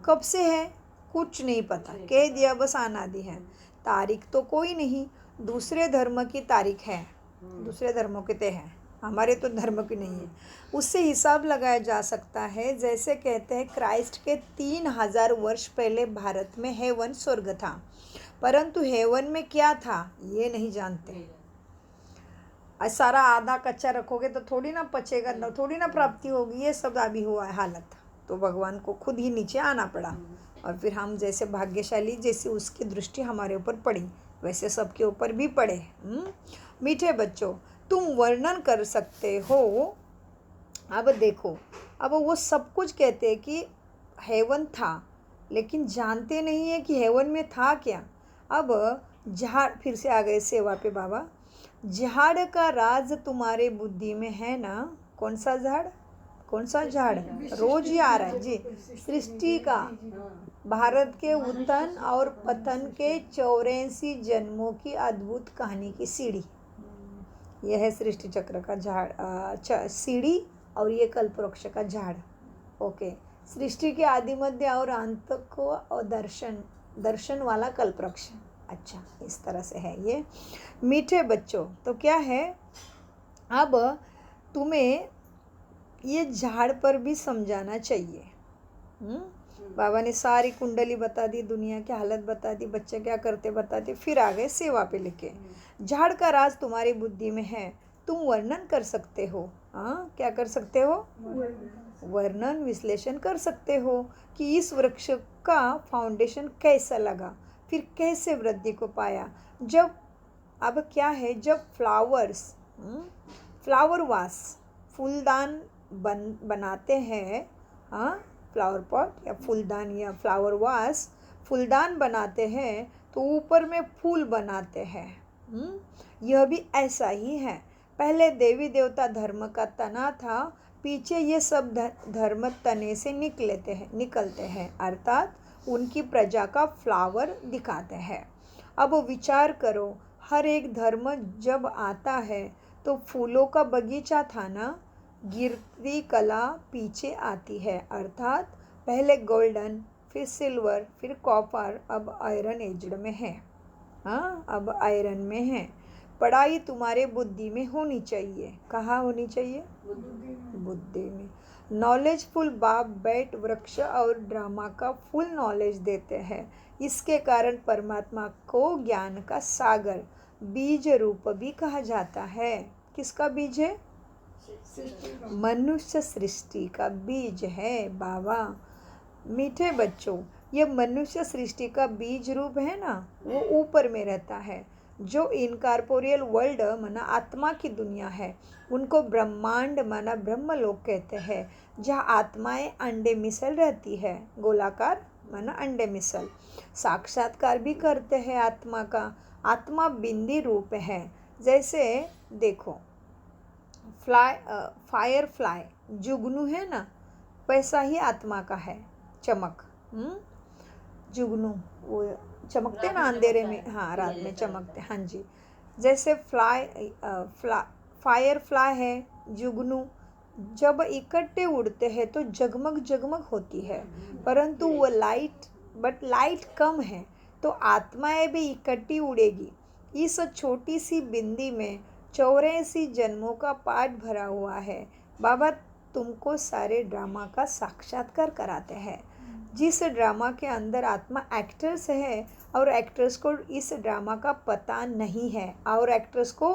कब से है कुछ नहीं पता, कह दिया बस अनादि है। तारीख तो कोई नहीं, दूसरे धर्म की तारीख है, दूसरे धर्मों के ते हैं, हमारे तो धर्म की नहीं है। उससे हिसाब लगाया जा सकता है। जैसे कहते हैं क्राइस्ट के 3000 वर्ष पहले भारत में हेवन स्वर्ग था, परंतु हेवन में क्या था ये नहीं जानते। सारा आधा कच्चा रखोगे तो थोड़ी ना पचेगा, थोड़ी ना प्राप्ति होगी। ये सब अभी हुआ है हालत, तो भगवान को खुद ही नीचे आना पड़ा, और फिर हम जैसे भाग्यशाली, जैसे उसकी दृष्टि हमारे ऊपर पड़ी वैसे सबके ऊपर भी पड़े। मीठे बच्चों, तुम वर्णन कर सकते हो। अब देखो, अब वो सब कुछ कहते हैं कि हेवन था, लेकिन जानते नहीं है कि हेवन में था क्या। अब झाड़, फिर से आ गए सेवा पे बाबा। झाड़ का राज तुम्हारे बुद्धि में है ना। कौन सा झाड़, कौन सा झाड़, रोज ही आ रहा है जी। सृष्टि का, भारत के उत्थान और पतन के 84 जन्मों की अद्भुत कहानी की सीढ़ी। यह है सृष्टि चक्र का झाड़, सीढ़ी, और ये कल्पवृक्ष का झाड़। ओके, सृष्टि के आदि मध्य और अंत को दर्शन वाला कल्पवृक्ष। अच्छा, इस तरह से है ये। मीठे बच्चों, तो क्या है, अब तुम्हें ये झाड़ पर भी समझाना चाहिए। बाबा ने सारी कुंडली बता दी, दुनिया की हालत बता दी, बच्चे क्या करते बता दी, फिर आ गए सेवा पे लिखे। झाड़ का राज तुम्हारी बुद्धि में है, तुम वर्णन कर सकते हो। हाँ, क्या कर सकते हो, वर्णन विश्लेषण कर सकते हो कि इस वृक्ष का फाउंडेशन कैसा लगा, फिर कैसे वृद्धि को पाया। जब, अब क्या है, जब फ्लावर वास, फूलदान बनाते हैं, हाँ, फ्लावर पॉट या फूलदान या फ्लावर वास, फूलदान बनाते हैं तो ऊपर में फूल बनाते हैं। यह भी ऐसा ही है। पहले देवी देवता धर्म का तना था, पीछे ये सब धर्म तने से निकलते हैं, अर्थात उनकी प्रजा का फ्लावर दिखाते हैं। अब विचार करो, हर एक धर्म जब आता है तो फूलों का बगीचा था ना, गिरती कला पीछे आती है, अर्थात पहले गोल्डन, फिर सिल्वर, फिर कॉपर, अब आयरन एजड में है। हाँ, अब आयरन में है। पढ़ाई तुम्हारे बुद्धि में होनी चाहिए। कहाँ होनी चाहिए, बुद्धि में। नॉलेजफुल बाप बैट वृक्ष और ड्रामा का फुल नॉलेज देते हैं। इसके कारण परमात्मा को ज्ञान का सागर, बीज रूप भी कहा जाता है। किसका बीज है, मनुष्य सृष्टि का बीज है बाबा। मीठे बच्चों, ये मनुष्य सृष्टि का बीज रूप है ना, वो ऊपर में रहता है। जो इनकॉर्पोरियल वर्ल्ड माना आत्मा की दुनिया है, उनको ब्रह्मांड माना ब्रह्मलोक कहते हैं, जहाँ आत्माएं अंडे मिसल रहती है। गोलाकार माना अंडे मिसल। साक्षात्कार भी करते हैं आत्मा का। आत्मा बिंदी रूप है। जैसे देखो, फायर फ्लाई जुगनू है ना, वैसा ही आत्मा का है चमक। जुगनू वो चमकते ना अंधेरे में, हाँ, रात में चमकते, हाँ जी। जैसे फायर फ्लाई है, जुगनू, जब इकट्ठे उड़ते हैं तो जगमग जगमग होती है, परंतु वो लाइट कम है, तो आत्माएं भी इकट्ठी उड़ेगी। इस छोटी सी बिंदी में 84 जन्मों का पाठ भरा हुआ है। बाबा तुमको सारे ड्रामा का साक्षात्कार कराते हैं। जिस ड्रामा के अंदर आत्मा एक्टर्स है, और एक्टर्स को इस ड्रामा का पता नहीं है, और एक्टर्स को,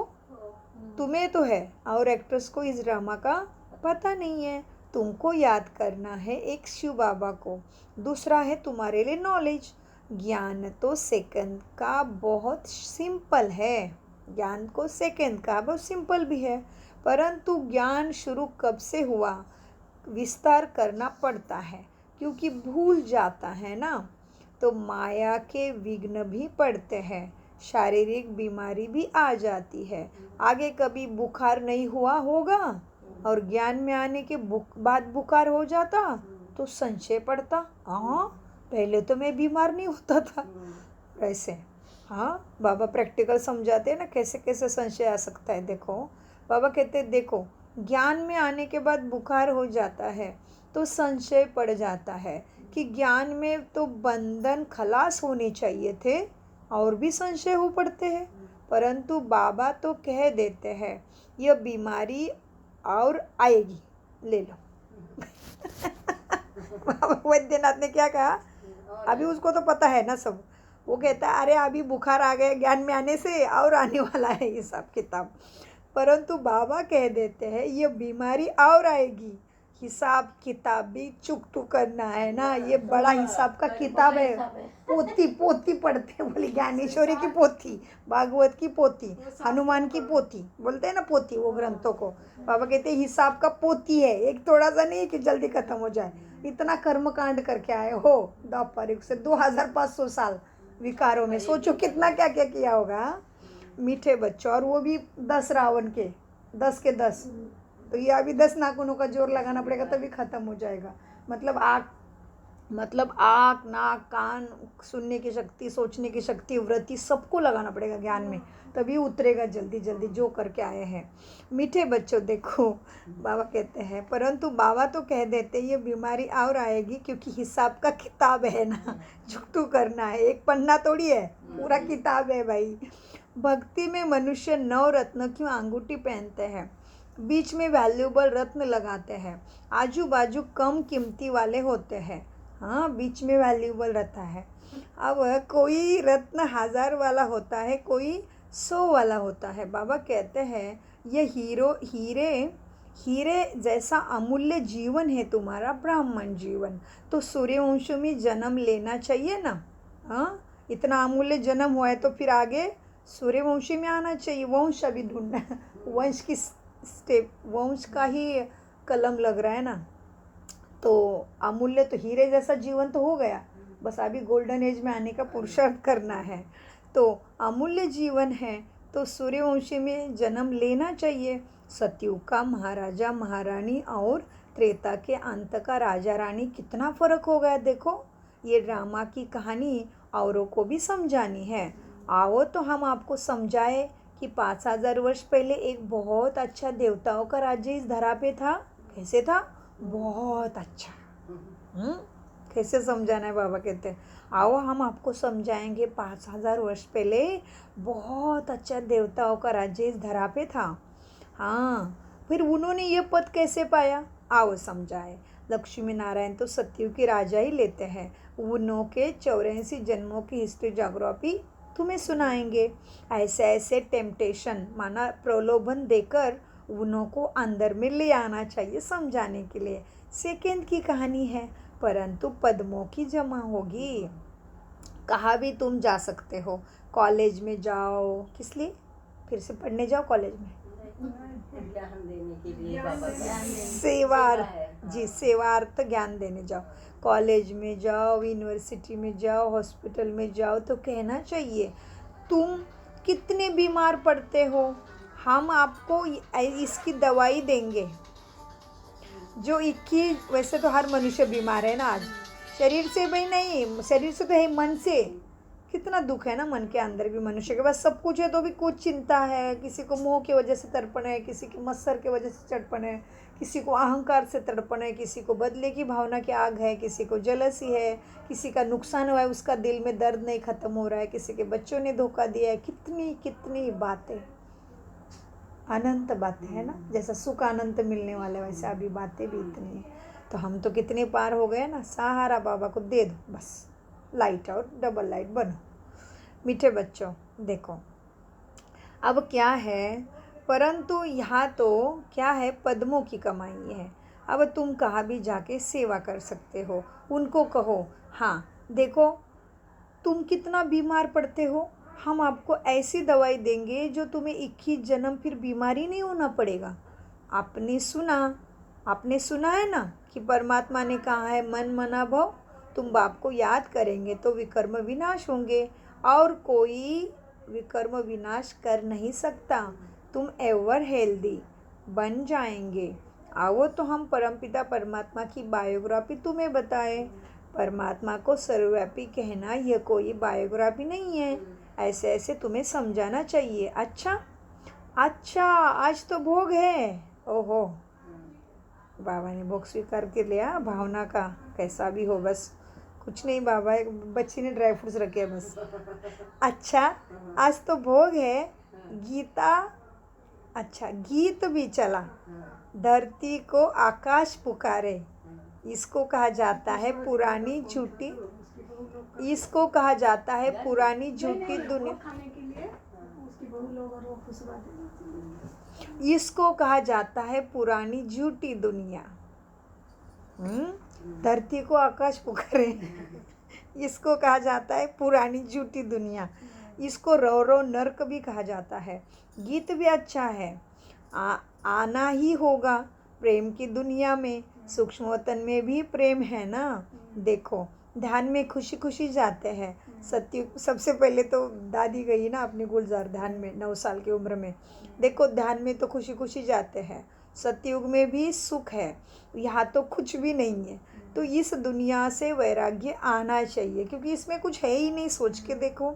तुम्हें तो है, और एक्टर्स को इस ड्रामा का पता नहीं है। तुमको याद करना है एक शिव बाबा को, दूसरा है तुम्हारे लिए नॉलेज। ज्ञान तो सेकंड का बहुत सिंपल है, ज्ञान को सेकंड का बहुत सिंपल भी है, परंतु ज्ञान शुरू कब से हुआ, विस्तार करना पड़ता है, क्योंकि भूल जाता है ना, तो माया के विघ्न भी पड़ते हैं, शारीरिक बीमारी भी आ जाती है। आगे कभी बुखार नहीं हुआ होगा, और ज्ञान में आने के बाद बुखार हो जाता तो संशय पड़ता, हाँ पहले तो मैं बीमार नहीं होता था, ऐसे। हाँ, बाबा प्रैक्टिकल समझाते हैं ना, कैसे कैसे संशय आ सकता है। देखो, बाबा कहते हैं, देखो ज्ञान में आने के बाद बुखार हो जाता है तो संशय पड़ जाता है कि ज्ञान में तो बंधन खलास होने चाहिए थे और भी संशय हो पड़ते हैं। परंतु बाबा तो कह देते हैं यह बीमारी और आएगी, ले लो। बाबा वैद्यनाथ ने क्या कहा, अभी उसको तो पता है ना सब। वो कहता है अरे अभी बुखार आ गया ज्ञान में आने से और आने वाला है हिसाब किताब। परंतु बाबा कह देते हैं ये बीमारी और आएगी, हिसाब किताब भी चुकतू करना है ना, ये बड़ा हिसाब का किताब है। पोती पोती पढ़ते हैं, बोली ज्ञानेश्वरी की पोथी, भागवत की पोथी, हनुमान की पोथी, बोलते हैं ना पोथी वो ग्रंथों को। बाबा कहते हैं हिसाब का पोथी है, एक थोड़ा सा नहीं कि जल्दी खत्म हो जाए। इतना कर्मकांड करके आए हो द्वापर युग से 2500 साल विकारों में, सोचो कितना क्या क्या किया होगा मीठे बच्चों। और वो भी 10 रावण के, 10 के 10। तो ये अभी 10 नाखूनों का जोर लगाना पड़ेगा तभी खत्म हो जाएगा। मतलब आँख नाक कान, सुनने की शक्ति, सोचने की शक्ति, वृत्ति सबको लगाना पड़ेगा ज्ञान में, तभी उतरेगा जल्दी जल्दी जो करके आए हैं। मीठे बच्चों देखो बाबा कहते हैं, परंतु बाबा तो कह देते ये बीमारी और आएगी क्योंकि हिसाब का किताब है ना, जुगतू करना है, एक पन्ना थोड़ी है, पूरा किताब है भाई। भक्ति में मनुष्य 9 रत्न क्यों अंगूठी पहनते हैं, बीच में वैल्यूबल रत्न लगाते हैं, आजू बाजू कम कीमती वाले होते हैं, हाँ बीच में वैल्यूबल रहता है। अब कोई रत्न 1000 वाला होता है, कोई 100 वाला होता है। बाबा कहते हैं ये हीरे जैसा अमूल्य जीवन है तुम्हारा ब्राह्मण जीवन, तो सूर्यवंश में जन्म लेना चाहिए ना। हाँ इतना अमूल्य जन्म हुआ है तो फिर आगे सूर्यवंशी में आना चाहिए। वंश अभी ढूंढना, वंश की स्टेप, वंश का ही कलम लग रहा है ना। तो अमूल्य तो हीरे जैसा जीवन तो हो गया, बस अभी गोल्डन एज में आने का पुरुषार्थ करना है। तो अमूल्य जीवन है तो सूर्यवंशी में जन्म लेना चाहिए। सतयुग का महाराजा महारानी और त्रेता के अंत का राजा रानी, कितना फ़र्क हो गया देखो। ये ड्रामा की कहानी औरों को भी समझानी है। आओ तो हम आपको समझाए कि 5000 वर्ष पहले एक बहुत अच्छा देवताओं का राज्य इस धरा पे था। कैसे था? बहुत अच्छा। कैसे समझाना है? बाबा कहते हैं आओ हम आपको समझाएंगे। 5000 वर्ष पहले बहुत अच्छा देवताओं का राज्य इस धरा पे था। हाँ, फिर उन्होंने ये पद कैसे पाया? आओ समझाए। लक्ष्मी नारायण तो सतयुग के राजा ही लेते हैं। उन्हों के 84 जन्मों की हिस्ट्री ज्योग्राफी तुम्हें सुनाएंगे। ऐसे ऐसे टेम्पटेशन माना प्रलोभन देकर उन्हों को अंदर में ले आना चाहिए समझाने के लिए। सेकेंड की कहानी है, परंतु पद्मों की जमा होगी। कहाँ भी तुम जा सकते हो, कॉलेज में जाओ, किस लिए? फिर से पढ़ने जाओ कॉलेज में, ज्ञान देने के लिए बाबा, ज्ञान देने सेवार्थ जी, सेवार्थ ज्ञान देने जाओ। कॉलेज में जाओ, यूनिवर्सिटी में जाओ, हॉस्पिटल में जाओ तो कहना चाहिए तुम कितने बीमार पड़ते हो, हम आपको इसकी दवाई देंगे। जो 21, वैसे तो हर मनुष्य बीमार है ना आज, शरीर से भी नहीं, शरीर से तो है, मन से कितना दुख है ना मन के अंदर भी। मनुष्य के पास सब कुछ है तो भी कुछ चिंता है। किसी को मोह की वजह से तड़पण है, किसी की मत्सर की वजह से तड़पण है, किसी को अहंकार से तड़पण है, किसी को बदले की भावना की आग है, किसी को जलसी है, किसी का नुकसान हुआ है उसका दिल में दर्द नहीं ख़त्म हो रहा है, किसी के बच्चों ने धोखा दिया है। कितनी कितनी बातें, अनंत बातें है ना। जैसा सुख अनंत मिलने वाला है वैसे अभी बातें भी इतनी है। तो हम तो कितने पार हो गए ना। सहारा बाबा को दे दो बस, लाइट और डबल लाइट बनो। मीठे बच्चों देखो अब क्या है, परंतु यहाँ तो क्या है, पद्मों की कमाई है। अब तुम कहाँ भी जाके सेवा कर सकते हो। उनको कहो हाँ देखो तुम कितना बीमार पड़ते हो, हम आपको ऐसी दवाई देंगे जो तुम्हें 21 जन्म फिर बीमारी नहीं होना पड़ेगा। आपने सुना है ना कि परमात्मा ने कहा है मन मना भव, तुम बाप को याद करेंगे तो विकर्म विनाश होंगे, और कोई विकर्म विनाश कर नहीं सकता। तुम एवर हेल्दी बन जाएंगे। आओ तो हम परमपिता परमात्मा की बायोग्राफी तुम्हें बताएं। परमात्मा को सर्वव्यापी कहना यह कोई बायोग्राफी नहीं है, ऐसे ऐसे तुम्हें समझाना चाहिए। अच्छा आज तो भोग है, ओहो, बाबा ने भोग स्वीकार कर लिया भावना का, कैसा भी हो बस कुछ नहीं। बाबा एक बच्ची ने ड्राई फ्रूट्स रखे हैं बस। अच्छा, आज तो भोग है। गीता, अच्छा गीत भी चला, धरती को आकाश पुकारे, इसको कहा जाता है पुरानी झूठी, इसको कहा जाता है पुरानी झूठी दुनिया, खाने के लिए उसकी बहू लोग और वो खुशबा देती इसको कहा जाता है पुरानी झूठी दुनिया। धरती को आकाश पुकारे, इसको कहा जाता है पुरानी झूठी दुनिया, इसको रो रो नर्क भी कहा जाता है। गीत भी अच्छा है। आना ही होगा प्रेम की दुनिया में, सूक्ष्म वतन में भी प्रेम है ना। देखो ध्यान में खुशी खुशी जाते हैं। सत्युग सबसे पहले तो दादी गई ना अपनी गुलजार ध्यान में 9 साल की उम्र में। देखो ध्यान में तो खुशी खुशी जाते हैं, सतयुग में भी सुख है, यहाँ तो कुछ भी नहीं है। तो इस दुनिया से वैराग्य आना चाहिए, क्योंकि इसमें कुछ है ही नहीं। सोच के देखो,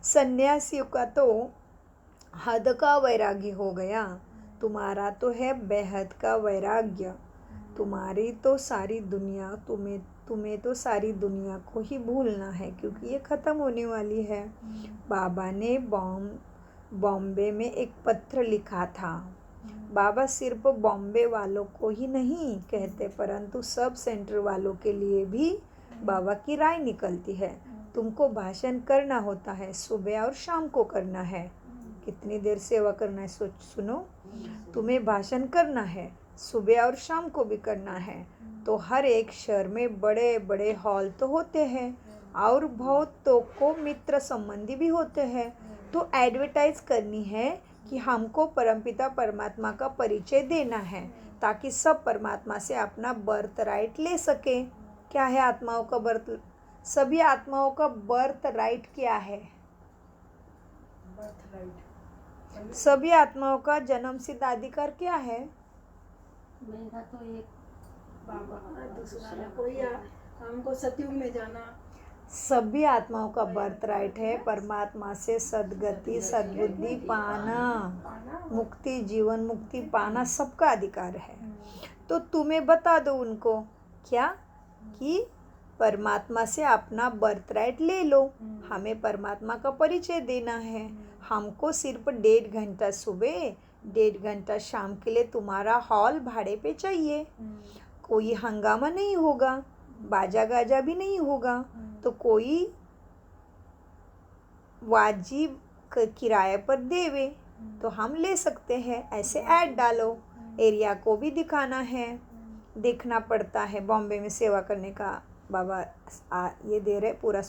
सन्यासियों का तो हद का वैराग्य हो गया, तुम्हारा तो है बेहद का वैराग्य। तुम्हारी तो सारी दुनिया, तुम्हें तो सारी दुनिया को ही भूलना है, क्योंकि ये ख़त्म होने वाली है। बाबा ने बॉम्बे में एक पत्र लिखा था। बाबा सिर्फ बॉम्बे वालों को ही नहीं कहते, परंतु सब सेंटर वालों के लिए भी बाबा की राय निकलती है। तुमको भाषण करना होता है, सुबह और शाम को करना है। कितनी देर सेवा करना है सोच सुनो। तुम्हें भाषण करना है, सुबह और शाम को भी करना है। तो हर एक शहर में बड़े बड़े हॉल तो होते हैं, और बहुतों को मित्र संबंधी भी होते हैं। तो एडवर्टाइज करनी है कि हमको परमपिता परमात्मा का परिचय देना है, ताकि सब परमात्मा से अपना बर्थ राइट ले सके। क्या है आत्माओं का बर्थ? सभी आत्माओं का बर्थ राइट क्या है? सभी आत्माओं का जन्म सिद्ध अधिकार क्या है? मेरा तो एक बाबा दूसरा कोई हमको सतयुग में जाना। सभी आत्माओं का बर्थ राइट है परमात्मा से सद्गति सद्बुद्धि पाना, मुक्ति, जीवन मुक्ति पाना सबका अधिकार है। तो तुम्हें बता दो उनको क्या कि परमात्मा से अपना बर्थ राइट ले लो। हमें परमात्मा का परिचय देना है। हमको सिर्फ 1.5 घंटा सुबह 1.5 घंटा शाम के लिए तुम्हारा हॉल भाड़े पे चाहिए। कोई हंगामा नहीं होगा, बाजा गाजा भी नहीं होगा, तो कोई वाजिब किराए पर देवे तो हम ले सकते हैं। ऐसे ऐड डालो, एरिया को भी दिखाना है, देखना पड़ता है। बॉम्बे में सेवा करने का बाबा ये दे रहे पूरा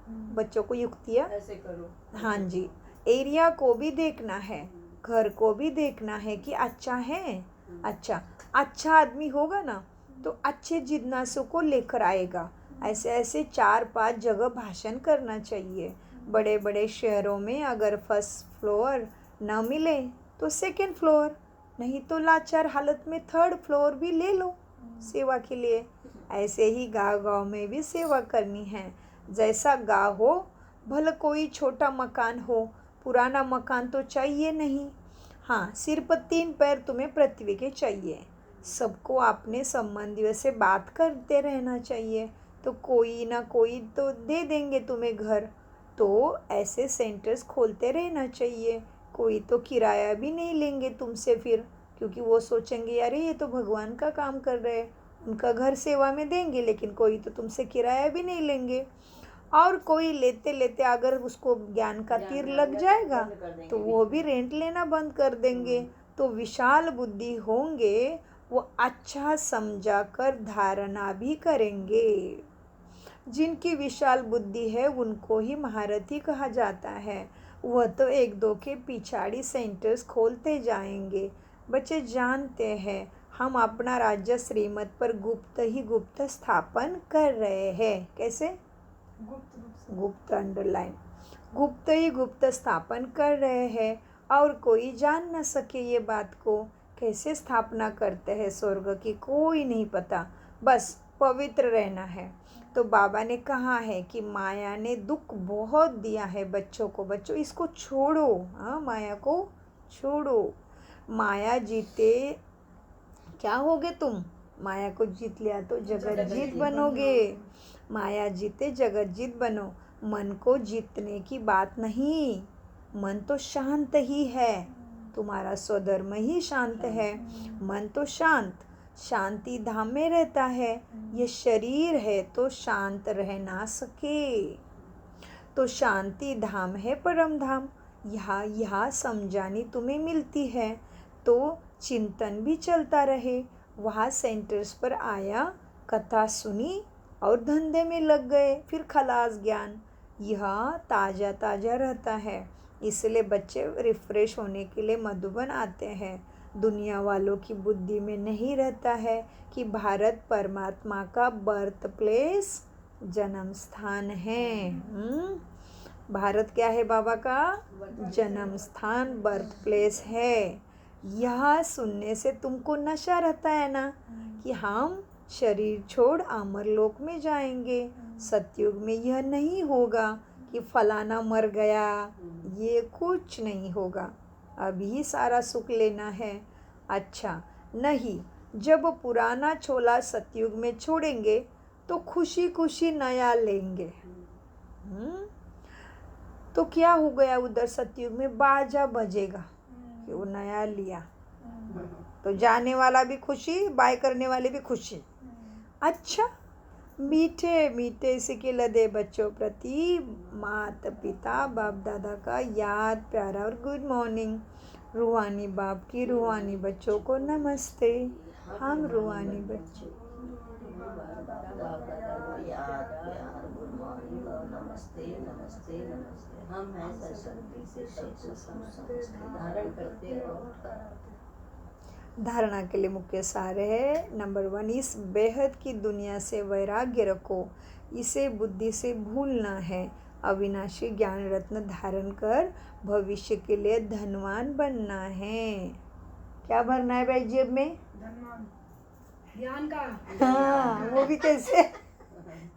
बच्चों को युक्तियाँ, ऐसे करो। हाँ जी, एरिया को भी देखना है, घर को भी देखना है कि अच्छा है। अच्छा आदमी होगा ना तो अच्छे जिज्ञासु को लेकर आएगा। ऐसे ऐसे 4-5 जगह भाषण करना चाहिए। बड़े बड़े शहरों में अगर फर्स्ट फ्लोर न मिले तो सेकंड फ्लोर, नहीं तो लाचार हालत में 3rd फ्लोर भी ले लो सेवा के लिए। ऐसे ही गांव में भी सेवा करनी है। जैसा गांव हो, भले कोई छोटा मकान हो, पुराना मकान तो चाहिए नहीं। हाँ, सिर्फ 3 पैर तुम्हें पृथ्वी के चाहिए। सबको अपने संबंधियों से बात करते रहना चाहिए, तो कोई ना कोई तो दे देंगे तुम्हें घर। तो ऐसे सेंटर्स खोलते रहना चाहिए। कोई तो किराया भी नहीं लेंगे तुमसे फिर, क्योंकि वो सोचेंगे अरे ये तो भगवान का काम कर रहे हैं, उनका घर सेवा में देंगे, लेकिन कोई तो तुमसे किराया भी नहीं लेंगे। और कोई लेते लेते अगर उसको ज्ञान का तीर लग जाएगा तो वो भी रेंट लेना बंद कर देंगे। तो विशाल बुद्धि होंगे, वो अच्छा समझा कर धारणा भी करेंगे। जिनकी विशाल बुद्धि है उनको ही महारथी कहा जाता है। वह तो 1-2 के पिछाड़ी सेंटर्स खोलते जाएंगे। बच्चे जानते हैं हम अपना राज्य श्रीमत पर गुप्त ही गुप्त स्थापन कर रहे हैं। कैसे? गुप्त अंडरलाइन, गुप्त ही गुप्त स्थापन कर रहे हैं, और कोई जान न सके ये बात को। कैसे स्थापना करते हैं स्वर्ग की कोई नहीं पता, बस पवित्र रहना है। तो बाबा ने कहा है कि माया ने दुख बहुत दिया है बच्चों को। बच्चों इसको छोड़ो, हाँ, माया को छोड़ो। माया जीते क्या होगे तुम? माया को जीत लिया तो जगत जीत बनोगे। माया जीते जगत जीत बनो। मन को जीतने की बात नहीं, मन तो शांत ही है, तुम्हारा स्वधर्म ही शांत है। मन तो शांति धाम में रहता है। ये शरीर है तो शांत रह ना सके, तो शांति धाम है परम धाम। यहाँ समझानी तुम्हें मिलती है तो चिंतन भी चलता रहे। वहाँ सेंटर्स पर आया, कथा सुनी और धंधे में लग गए, फिर खलास ज्ञान। यह ताज़ा ताज़ा रहता है, इसलिए बच्चे रिफ्रेश होने के लिए मधुबन आते हैं। दुनिया वालों की बुद्धि में नहीं रहता है कि भारत परमात्मा का बर्थ प्लेस, जन्म स्थान है। भारत क्या है बाबा का? जन्म स्थान, बर्थ प्लेस है। यह सुनने से तुमको नशा रहता है ना कि हम शरीर छोड़ अमर लोक में जाएंगे। सतयुग में यह नहीं होगा कि फलाना मर गया, ये कुछ नहीं होगा। अभी सारा सुख लेना है। अच्छा नहीं, जब पुराना छोला सतयुग में छोड़ेंगे तो खुशी खुशी नया लेंगे। तो क्या हो गया उधर सतयुग में? बाजा बजेगा कि वो नया लिया, तो जाने वाला भी खुशी, बाय करने वाले भी खुशी। अच्छा, मीठे मीठे सिके लदे बच्चों प्रति माता पिता बाप दादा का याद प्यारा और गुड मॉर्निंग। रूहानी बाप की रूहानी बच्चों को नमस्ते। हम रूहानी बच्चे नमस्ते नमस्ते नमस्ते। हम हैं सरस्वती से धारण करते और धारणा के लिए मुख्य सार है। नंबर 1, इस बेहद की दुनिया से वैराग्य रखो, इसे बुद्धि से भूलना है। अविनाशी ज्ञान रत्न धारण कर भविष्य के लिए धनवान बनना है। क्या भरना है भाई जेब में? धनवान ज्ञान का। हाँ, वो भी कैसे?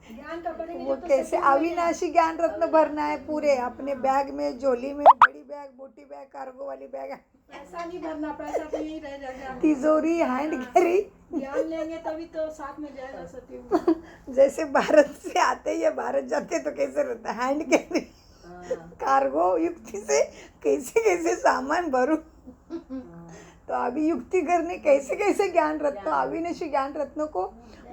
ज्ञान का बनेंगे वो जब तो कैसे? सत्युग में अविनाशी ज्ञान रत्न भरना है पूरे अपने बैग में, झोली में, बड़ी बैग, मोटी बैग, कार्गो वाली बैग, पैसा नहीं भरना, पैसा तो यही रह जाएगा। तिजोरी, हैंड कैरी। ज्ञान लेंगे तभी तो साथ में जाएगा सतयुग में। जैसे भारत से आते या भारत जाते तो कैसे रहता है? हैंड कैरी, कार्गो, युक्ति से कैसे कैसे सामान भरूं। तो अभी युक्ति करने कैसे कैसे ज्ञान रत्नों, अविनाशी ज्ञान रत्नों को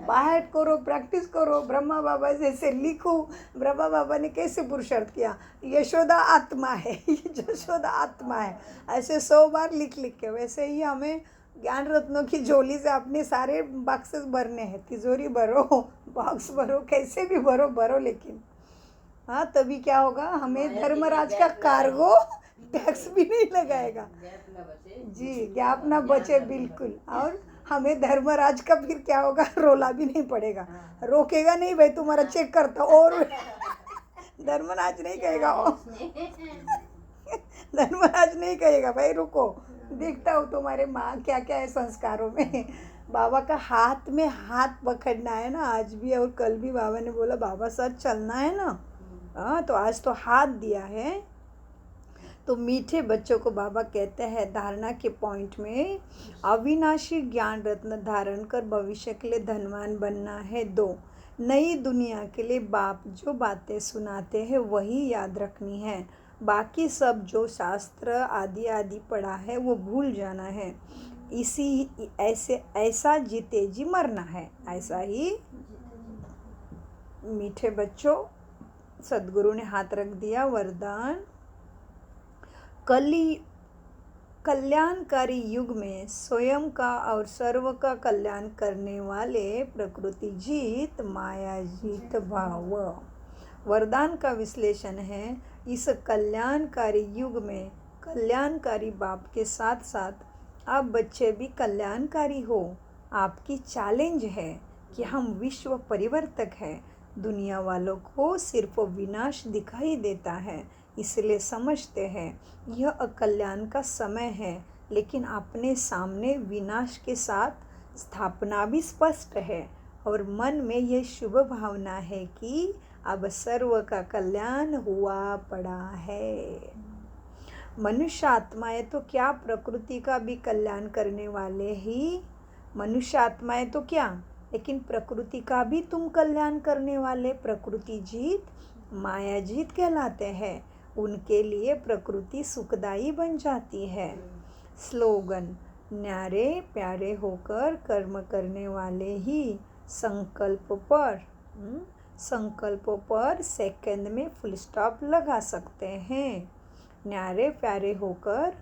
बाहर करो, प्रैक्टिस करो। ब्रह्मा बाबा जैसे लिखो, ब्रह्मा बाबा ने कैसे पुरुषार्थ किया? यशोदा आत्मा है, यशोदा आत्मा है, ऐसे 100 बार लिख के। वैसे ही हमें ज्ञान रत्नों की झोली से अपने सारे बॉक्सेस भरने हैं। तिजोरी भरो, बॉक्स भरो, कैसे भी भरो लेकिन हाँ, तभी क्या होगा? हमें धर्मराज का कार्गो टैक्स भी नहीं लगाएगा जी, गैप ना बचे बिल्कुल। और हमें धर्मराज का फिर क्या होगा? रोला भी नहीं पड़ेगा, रोकेगा नहीं भाई तुम्हारा चेक करता। और धर्मराज नहीं कहेगा, धर्मराज नहीं कहेगा भाई रुको, देखता हूँ तुम्हारे माँ क्या क्या है संस्कारों में। बाबा का हाथ में हाथ पकड़ना है ना आज भी, और कल भी बाबा ने बोला बाबा साथ चलना है ना। हाँ, तो आज तो हाथ दिया है। तो मीठे बच्चों को बाबा कहते हैं धारणा के पॉइंट में अविनाशी ज्ञान रत्न धारण कर भविष्य के लिए धनवान बनना है। 2, नई दुनिया के लिए बाप जो बातें सुनाते हैं वही याद रखनी है। बाकी सब जो शास्त्र आदि आदि पढ़ा है वो भूल जाना है। ऐसा जीते जी मरना है। ऐसा ही मीठे बच्चों, सद्गुरु ने हाथ रख दिया। वरदान, कल्याणकारी युग में स्वयं का और सर्व का कल्याण करने वाले प्रकृति जीत माया जीत भाव। वरदान का विश्लेषण है, इस कल्याणकारी युग में कल्याणकारी बाप के साथ साथ आप बच्चे भी कल्याणकारी हो। आपकी चैलेंज है कि हम विश्व परिवर्तक हैं। दुनिया वालों को सिर्फ विनाश दिखाई देता है, इसलिए समझते हैं यह अकल्याण का समय है, लेकिन अपने सामने विनाश के साथ स्थापना भी स्पष्ट है। और मन में यह शुभ भावना है कि अब सर्व का कल्याण हुआ पड़ा है। मनुष्य आत्माएं तो क्या प्रकृति का भी कल्याण करने वाले ही मनुष्य आत्माएं तो क्या, लेकिन प्रकृति का भी तुम कल्याण करने वाले प्रकृति जीत माया जीत कहलाते हैं। उनके लिए प्रकृति सुखदायी बन जाती है। स्लोगन, न्यारे प्यारे होकर कर्म करने वाले ही संकल्प पर सेकंड में फुल स्टॉप लगा सकते हैं। न्यारे प्यारे होकर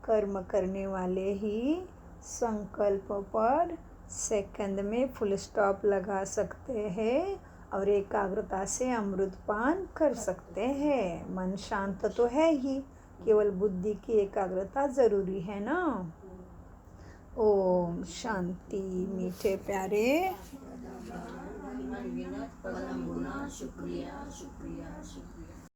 कर्म करने वाले ही संकल्प पर सेकंड में फुल स्टॉप लगा सकते हैं और एकाग्रता से अमृतपान कर सकते हैं। मन शांत तो है ही, केवल बुद्धि की एकाग्रता जरूरी है ना। ओम शांति। मीठे प्यारे अनगिनत परम गुना शुक्रिया शुक्रिया शुक्रिया।